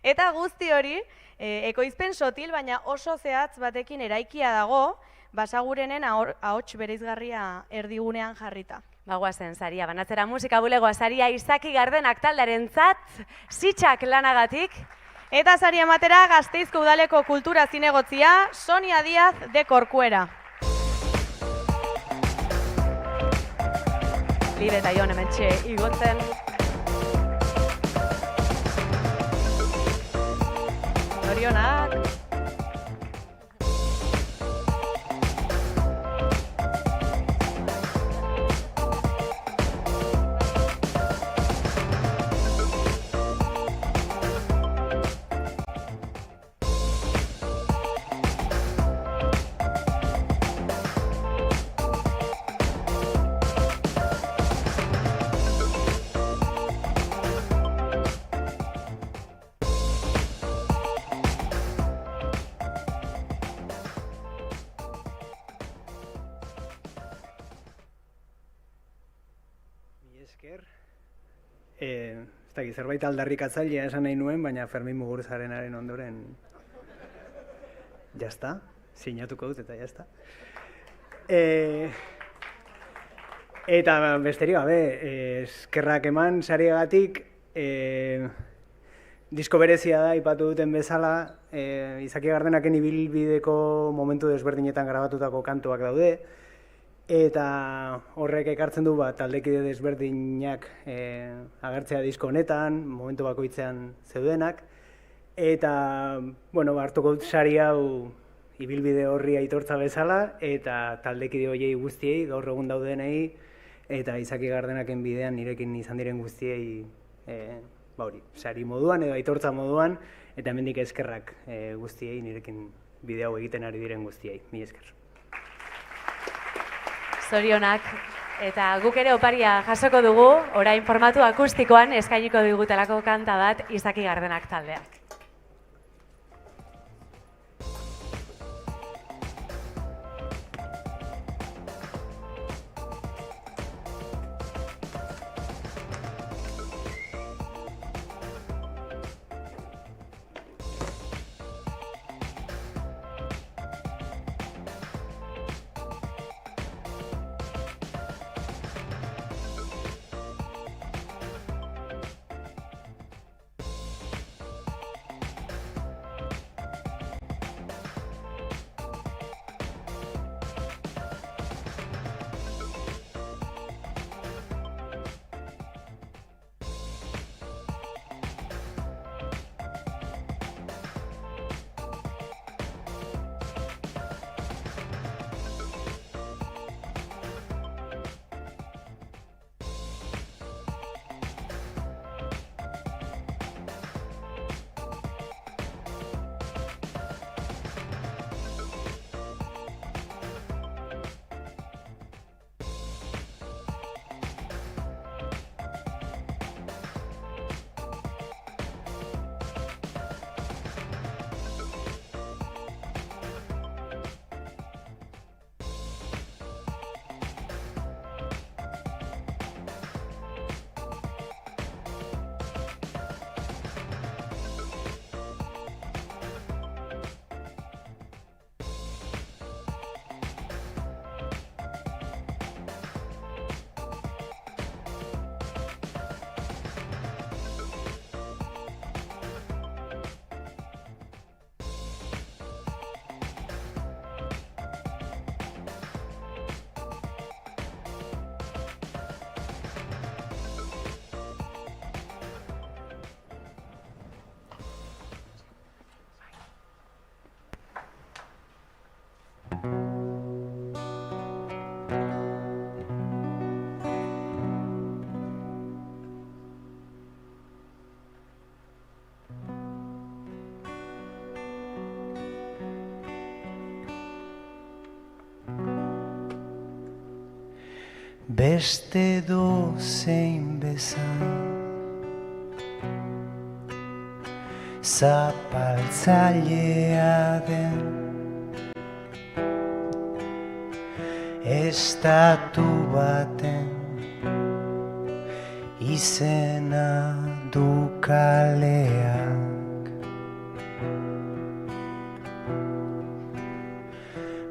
Eta guzti hori, ekoizpen sotil, baina oso zehatz batekin eraikia dago, Basagurenen ahots bereizgarria erdigunean jarrita. Bagoazen saria, banatzera musika bulegoa saria Izaki Gardenak taldearentzat, sitxak lanagatik. Eta saria ematera Gasteizko Udaleko Kultura Zinegotzia, Sonia Díaz de Corcuera. Libe eta Jon hementxe igotzen. Zorionak. zerbait aldarrikatzailea esan nahi nuen, baina Fermin Muguruzarenaren ondoren jazta, sinatuko dut eta jazta. Eta besterik gabe, eskerrak eman sariagatik, disko berezia da, ipatu duten bezala, Izaki Gardenaken ibilbideko momentu desberdinetan grabatutako kantuak daude, eta horrek ekartzen du taldekide desberdinak agertzea disko honetan, momentu bakoitzean zeudenak, eta hartuko dut sari hau ibilbide horri aitortza bezala, eta taldekide horiei guztiei, gaur egun daudenei, eta Izaki Gardenaken bidean nirekin izan diren guztiei sari moduan edo aitortza moduan, eta hemendik eskerrak guztiei, nirekin bide hau egiten ari diren guztiei. Mila esker. Zorionak, eta guk ere oparia jasoko dugu, orain formatu akustikoan eskainiko digutelako kanta bat Izaki Gardenak taldeak. Beste dozein bezain zapaltzailea den estatu baten izena du kaleak.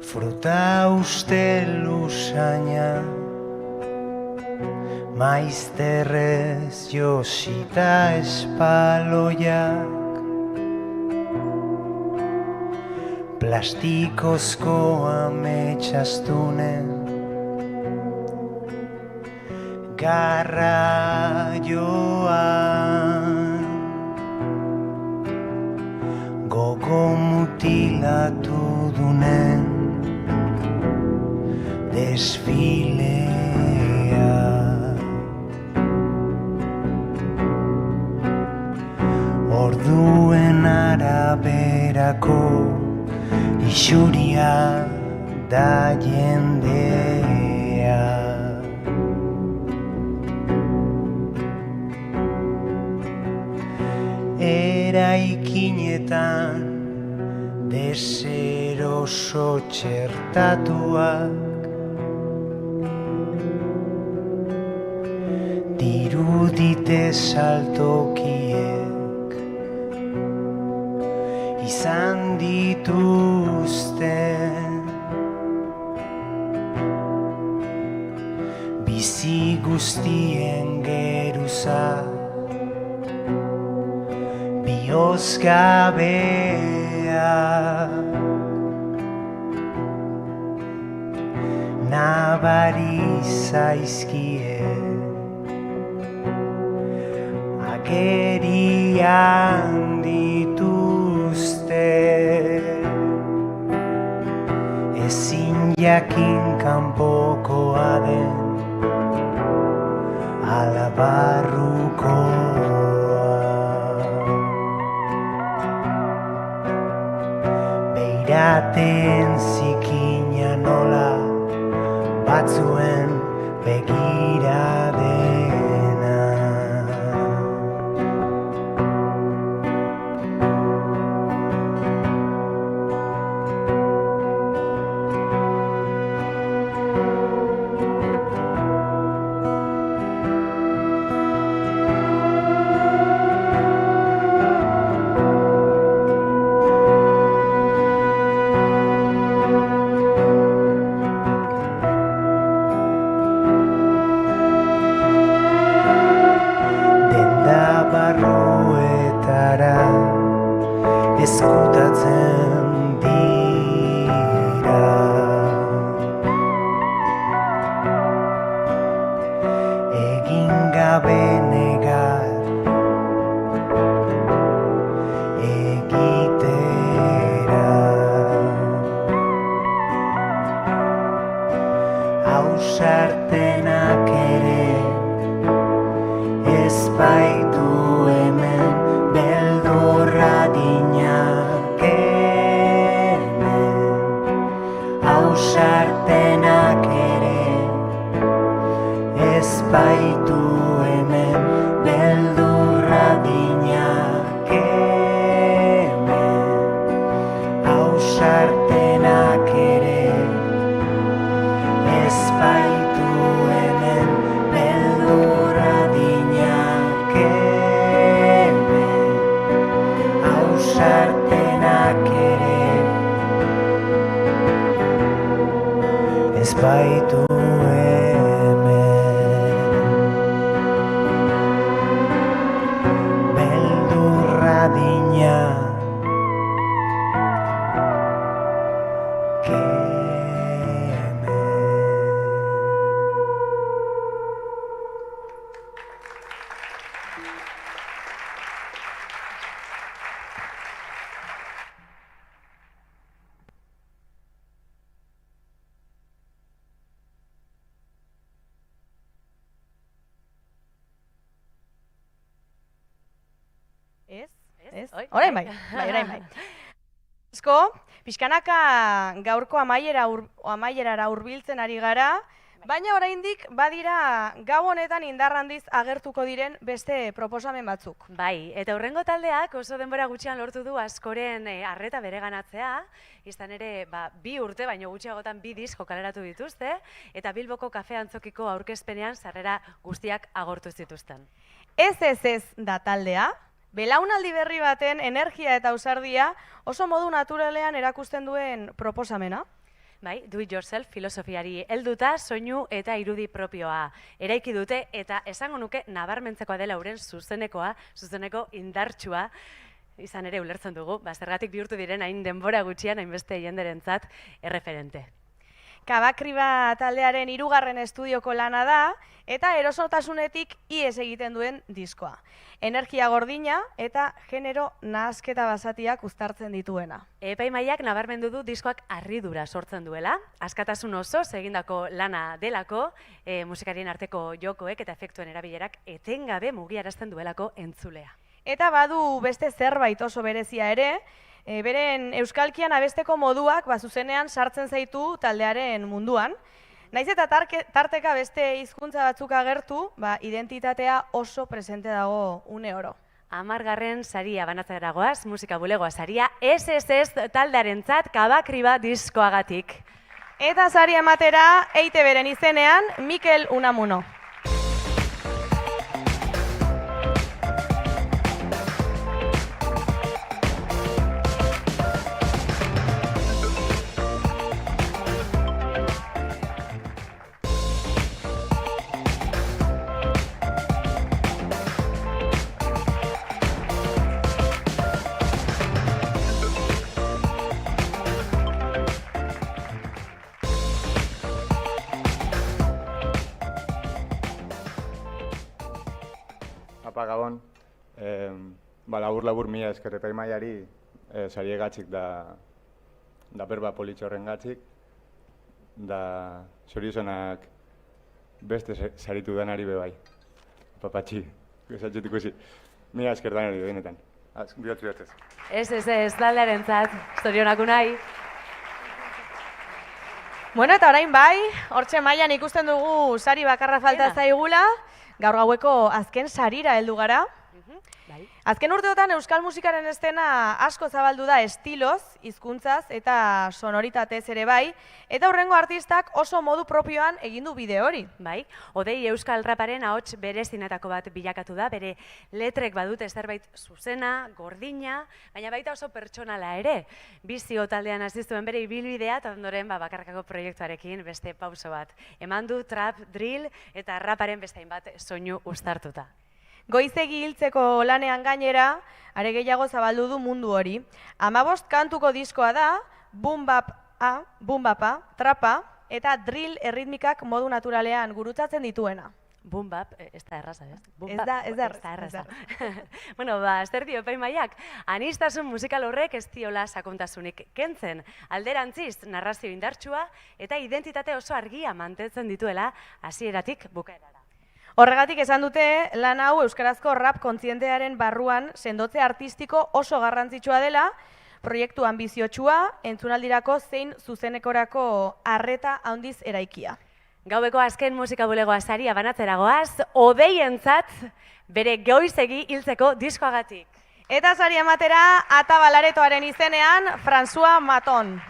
Fruta ustel usaina maizterrez josita espaloiak, plastikozko ametsastunen garraioan, gogo mutilatu dunen desfilea. Orduen araberako isuria da jendea. Eraikinetan deseroso txertatuak, dirudite saltokiek izan dituzten bizi guztien geruza bihozgabea nabari zaizkie agerian dituzte ezin jakin kanpokoa den ala barrukoa beiraten zikina nola batzuen begiradena ezkutatzen dira egin gabe negar egitera ausartenak ere ez baitu hemen beldurra dinak hemen ausartenak ere ez baitu hemen beldurra dinak hemen ausartenak ere ez baitu hemen beldurra dinak ausartenak ere ez baitu hemen beldurra dinak Orain bai. Asko, pixkanaka gaurko amaierara hurbiltzen ari gara, baina oraindik badira gau honetan indar handiz agertuko diren beste proposamen batzuk. Bai, eta hurrengo taldeak oso denbora gutxian lortu du askoren arreta bereganatzea, izan ere 2 urte baino gutxiagotan 2 disko kaleratu dituzte, eta Bilboko kafe antzokiko aurkezpenean sarrera guztiak agortu zituzten. Ez da taldea, belaunaldi berri baten energia eta ausardia oso modu naturalean erakusten duen proposamena. Bai, do it yourself filosofiari helduta soinu eta irudi propioa eraiki dute eta esango nuke nabarmentzekoa dela euren zuzeneko indartsua izan ere ulertzen dugu, zergatik bihurtu diren hain denbora gutxian hainbeste jenderentzat erreferente. Kabakriba taldearen 3. estudioko lana da eta erosotasunetik ihes egiten duen diskoa. Energia gordina eta genero nahasketa basatiak uztartzen dituena. Epaimahaiak nabarmendu du diskoak harridura sortzen duela, askatasun oso egindako lana delako, musikarien arteko jokoek eta efektuen erabilerak etengabe mugiarazten duelako entzulea. Eta badu beste zerbait oso berezia ere, beren euskalkian abesteko moduak zuzenean sartzen zaitu taldearen munduan. Naiz eta tarteka beste hizkuntza batzuk agertu, identitatea oso presente dago une oro. 10. saria banatzera goaz, musika bulegoa saria, ez taldearentzat Kabakriba diskoagatik. Eta saria ematera EITB-ren izenean Mikel Unamuno. Apa gabon, labur mila esker epaimaiari sari egatzik da berba politxorren gatzik, da zoriozonak beste saritu danari bebai. Papatxi, esatxet ikusi, mila esker danari benetan. Bihotz. Ez, taldearen zat, zorionak unai. Bueno, eta orain bai, hortxe mailan ikusten dugu sari bakarra falta zaigula, gaur gaueko azken sarira heldu gara. Azken urteotan euskal musikaren estena asko zabaldu da estiloz, hizkuntzaz eta sonoritatez ere bai, eta hurrengo artistak oso modu propioan egin du bideo hori. Bai, Odei euskal raparen ahots berezinetako bat bilakatu da, bere letrek badute zerbait zuzena, gordina, baina baita oso pertsonala ere. Bizio taldean hasi zuen bere ibilbidea eta ondoren bakarkako proiektuarekin beste pauso bat. Eman du trap, drill eta raparen beste hainbat soinu uztartuta. Goizegi hiltzeko lanean gainera, are gehiago zabaldu du mundu hori. 15 kantuko diskoa da, boom bapa, trapa eta drill erritmikak modu naturalean gurutzatzen dituena. Boom bap, ez da erraza, ez? Ez da erraza. Bueno, zer dio epaimaiak, anistasun musikal horrek ez diola sakontasunik kentzen. Alderantziz, narrazio indartsua eta identitate oso argia mantentzen dituela hasieratik bukaerara. Horregatik esan dute, lan hau euskarazko rap kontzientearen barruan sendotze artistiko oso garrantzitsua dela, proiektu ambiziotsua, entzunaldirako zein zuzenekorako arreta handiz eraikia. Gaueko azken musika bulegoa saria banatzeragoaz, Odeientzat bere goizegi hiltzeko diskoagatik. Eta sari ematera Atabalaretoaren izenean, François Maton.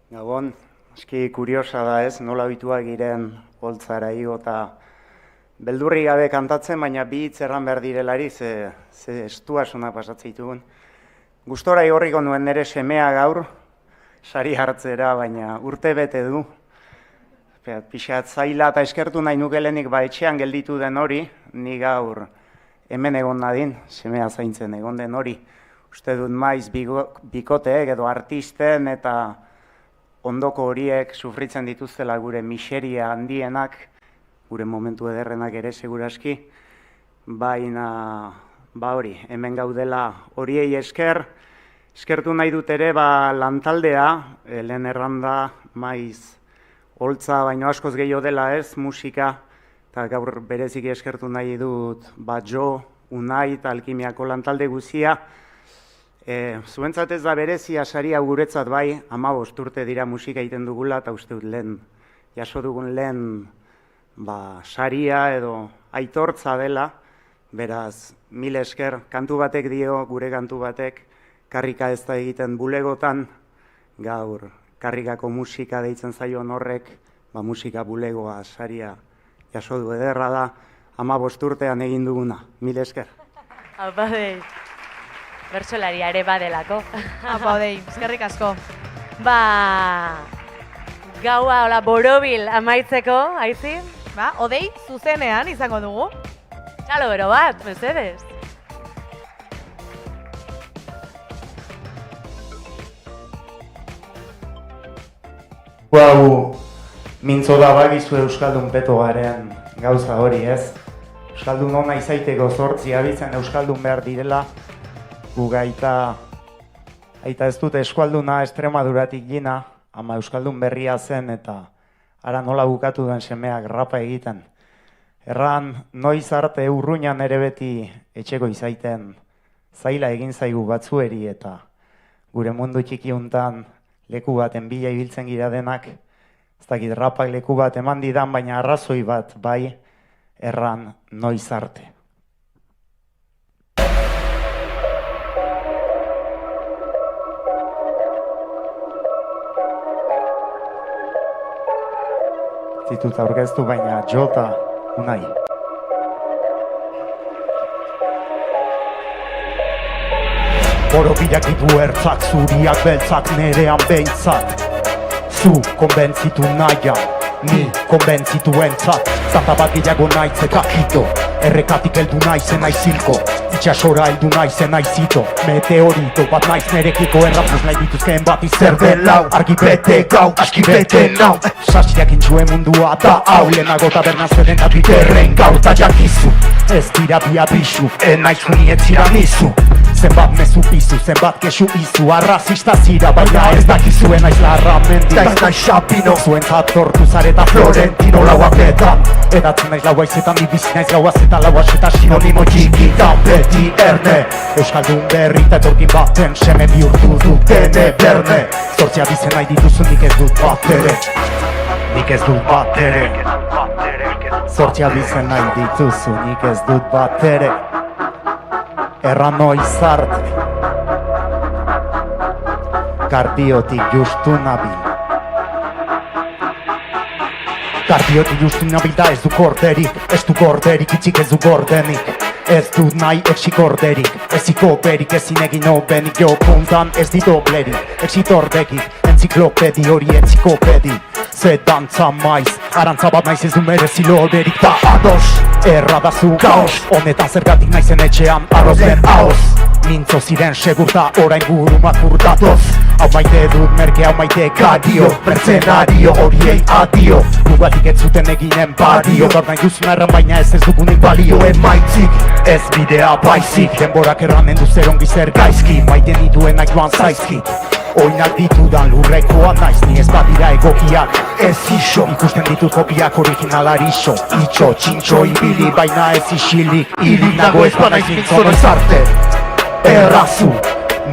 Gabon, eski kuriosa da ez, nola bituak giren holtzara igo eta beldurri gabe kantatzen, baina bi hitz erran behar direlari, ze estuasuna pasatzitugun. Gustora igorriko nuen nire semea gaur, sari hartzera, baina urte bete du. Pixat zaila eta eskertu nahi nukelenik etxean gelditu den hori, ni gaur hemen egon nadin, semea zaintzen egon den hori. Uste dut maiz bikoteek edo artisten eta ondoko horiek sufritzen dituztela gure miseria handienak, gure momentu ederrenak ere seguraski, baina hori, hemen gaudela horiei eskertu nahi dut ere lantaldea, lehen erranda, maiz, holtza baino askoz gehiago dela ez, musika, eta gaur bereziki eskertu nahi dut Jo, Unai eta Alkimiako lantalde guzia. Zuentzat ez da berezia saria guretzat bai, 15 urte dira musika egiten dugula, eta uste dut lehen, jaso dugun lehen saria edo aitortza dela, beraz, mil esker, kantu batek dio, gure kantu batek, karrika ez da egiten bulegotan, gaur, karrikako musika deitzen zaion horrek, musika bulegoa saria jaso du ederra da, 15 urtean egin duguna, mil esker. Apa dei. Bertsolaria ere badelako. Apa, Odei, eskerrik asko. Gaua hola borobil amaitzeko, aizi? Odei, zuzenean izango dugu. Txalo bero bat, mesedez. Hau, mintzo da bagizu euskaldun peto garen gauza hori ez. Euskaldun hona izaiteko zortzi abitzen euskaldun behar direla, gugaita ez dute eskualduna Estremaduratik gina, ama euskaldun berria zen eta ara nola bukatu duen semeak rapa egiten. Erran, noiz arte urruinan ere beti etxeko izaiten zaila egin zaigu batzueri eta gure mundu txiki untan leku baten bila ibiltzen gira denak ez dakit rapak leku bat eman didan, baina arrazoi bat bai erran noiz arte. Zitut aurkeztu, baina jota unai. Borobilak ditu ertzak, zuriak beltzak nerean behintzat. Zu konbentzitu nahian, ni konbentzitu entzat. Zanta bat gehiago naitzeka hito, errekatik heldu naizen naizilko. Itxasora heldu naizen naizito, meteorito bat naiz nerekiko errapuz nahi dituzkeen bat izer belau. Argi bete gau, aski bete nau. Sasiak intxuen mundua da hau, lehenago taberna zeden abiterren gaur ta jakizu. Ez dira bi abisu, enaiz juni etzira nizu. Zenbat mezu pizu, zenbat kesu izu, arrazista zira, baina ez dakizuen aiz larra mendi. Daiz nahi xapino, zuen zatortu zareta Florentino lauaketan. Edatzen naiz laua izetan, bibizi naiz gaua zeta laua zeta sinonimo txikitan beti erne. Euskaldun berri eta etorkin baten seme bihurtu dutene berne. Zortzia bizen nahi dituzu nik ez dut bat ere. Nik ez dut bat ere. Zortzia bizen nahi dituzu nik ez dut bat ere. Erran noiz arte, kardiotik justu nabil. Kardiotik justu nabil da ez du korderik, ez du gorderik, itxik ez du gordenik. Ez dut nahi eksik orderik, ez ikoperik, ezin egin obenik. Jo puntan ez dit doblerik, exitordekik, entziklopedi hori entzikopedi. Ze dantza maiz, arantza bat naiz ez du merezi loberik da ados. Erradazu kaos, honetan zergatik naizen etxean arroz ben haoz. Mintzo ziren segurta orain burumak urdatoz. Hau maite dut merke, hau maite gadio, mercenario horiei adio. Gugatik ez zuten eginen badio, gaur nahi duzun erran baina ez dugunik balio. Emaitzik, ez bidea baizik, denborak erranen du zer ongi zer gaizki. Maite nituenak joan zaizkit, oinak ditudan lurrekoa naiz, ni ez badira egokiak. Ez iso, ikusten ditut kopiak originalari iso. Itxo, txintxo, ibili, baina ez isilik. Hilik nago ez banaiz mintzo noiz arte. Errazu,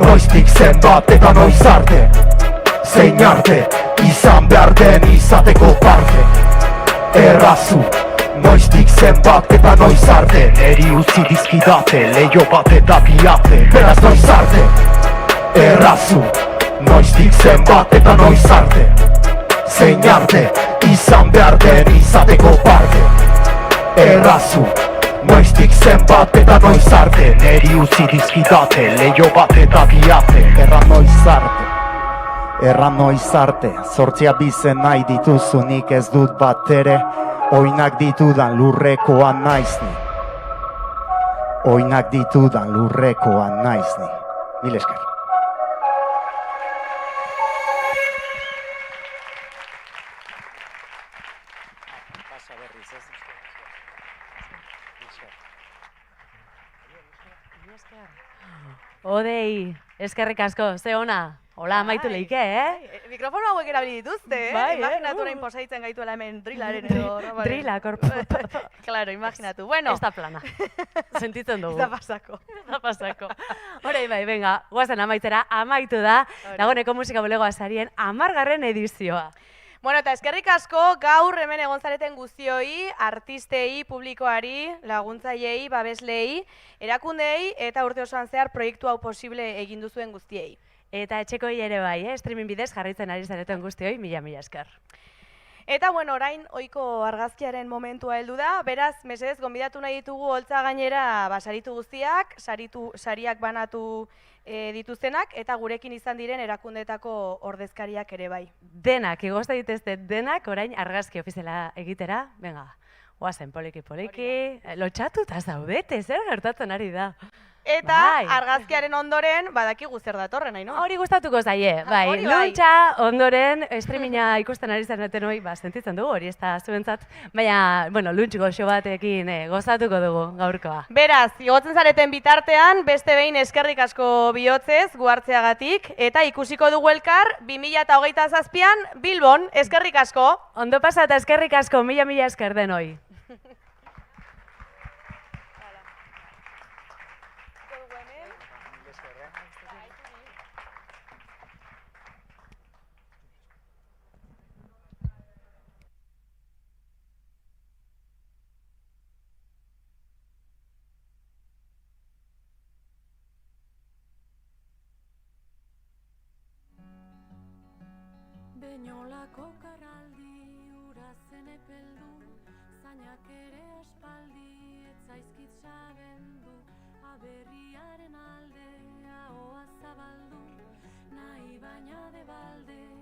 noiztik zenbat eta noiz arte. Zein arte, izan behar den izateko parte. Errazu, noiztik zenbat eta noiz arte. Neri utzi dizkidate, leio bat eta biate. Beraz noiz arte. Errazu, noiztik zenbat eta noiz arte. Zein arte, izan behar den izateko parte. Errazu, noiztik zenbat eta noiz arte. Neri utzi dizkidate, leio bat eta biate. Erran noiz arte, erran noiz arte. Zortzia bizen nahi dituzu nik ez dut bat ere. Oinak ditudan lurrekoan naizni. Oinak ditudan lurrekoan naizni. Mil esker. Odei, eskerrik asko, ze ona. Hola, amaitu leike, Mikrofono hauek erabili dituzte, Bai, Imaginatu orain posaitzen gaituela hemen drilaren edo... Drila, Claro, imaginatu. Bueno. Ez da plana. Sentitzen dugu. Ez da pasako. Ez da pasako. Horai bai, venga, guazen amaitzera, amaitu da, Dagoeneko musika bulegoa sarien 10. edizioa. Bueno, eta eskerrik asko gaur hemen egon zareten guztioi, artistei, publikoari, laguntzaileei, babeslei, erakundei eta urte osoan zehar proiektu hau posible egin duzuen guztiei. Eta etxekoi ere bai, streaming bidez jarraitzen ari zareten guztioi, mila esker. Eta, bueno, orain ohiko argazkiaren momentua heldu da, beraz, mesedez, gonbidatu nahi ditugu holtza gainera saritu guztiak, sariak banatu dituztenak, eta gurekin izan diren erakundetako ordezkariak ere bai. Denak, igozta dituzte denak, orain argazki ofiziala egitera, venga, oazen poliki-poliki, lotxatuta zaudete, zer gertatzen ari da. Eta argazkiaren ondoren, badakigu zer datorren, nahi, no? Hori gustatuko zaie, bai. Luntxa ondoren, streaminga ikusten ari zareten hori, sentitzen dugu, hori ez da zuentzat. Baina, bueno, luntx goxo batekin gozatuko dugu gaurkoa. Beraz, igotzen zareten bitartean, beste behin eskerrik asko bihotzez, guartzeagatik, eta ikusiko dugu elkar, 2027an Bilbon, eskerrik asko. Ondo pasa eta eskerrik asko, mila esker denoi. Kokarraldi ura zen epeldu, zainak ere aspaldi ez zaizkit sabendu, aberriaren alde ahoa zabaldu, nahi baina de balde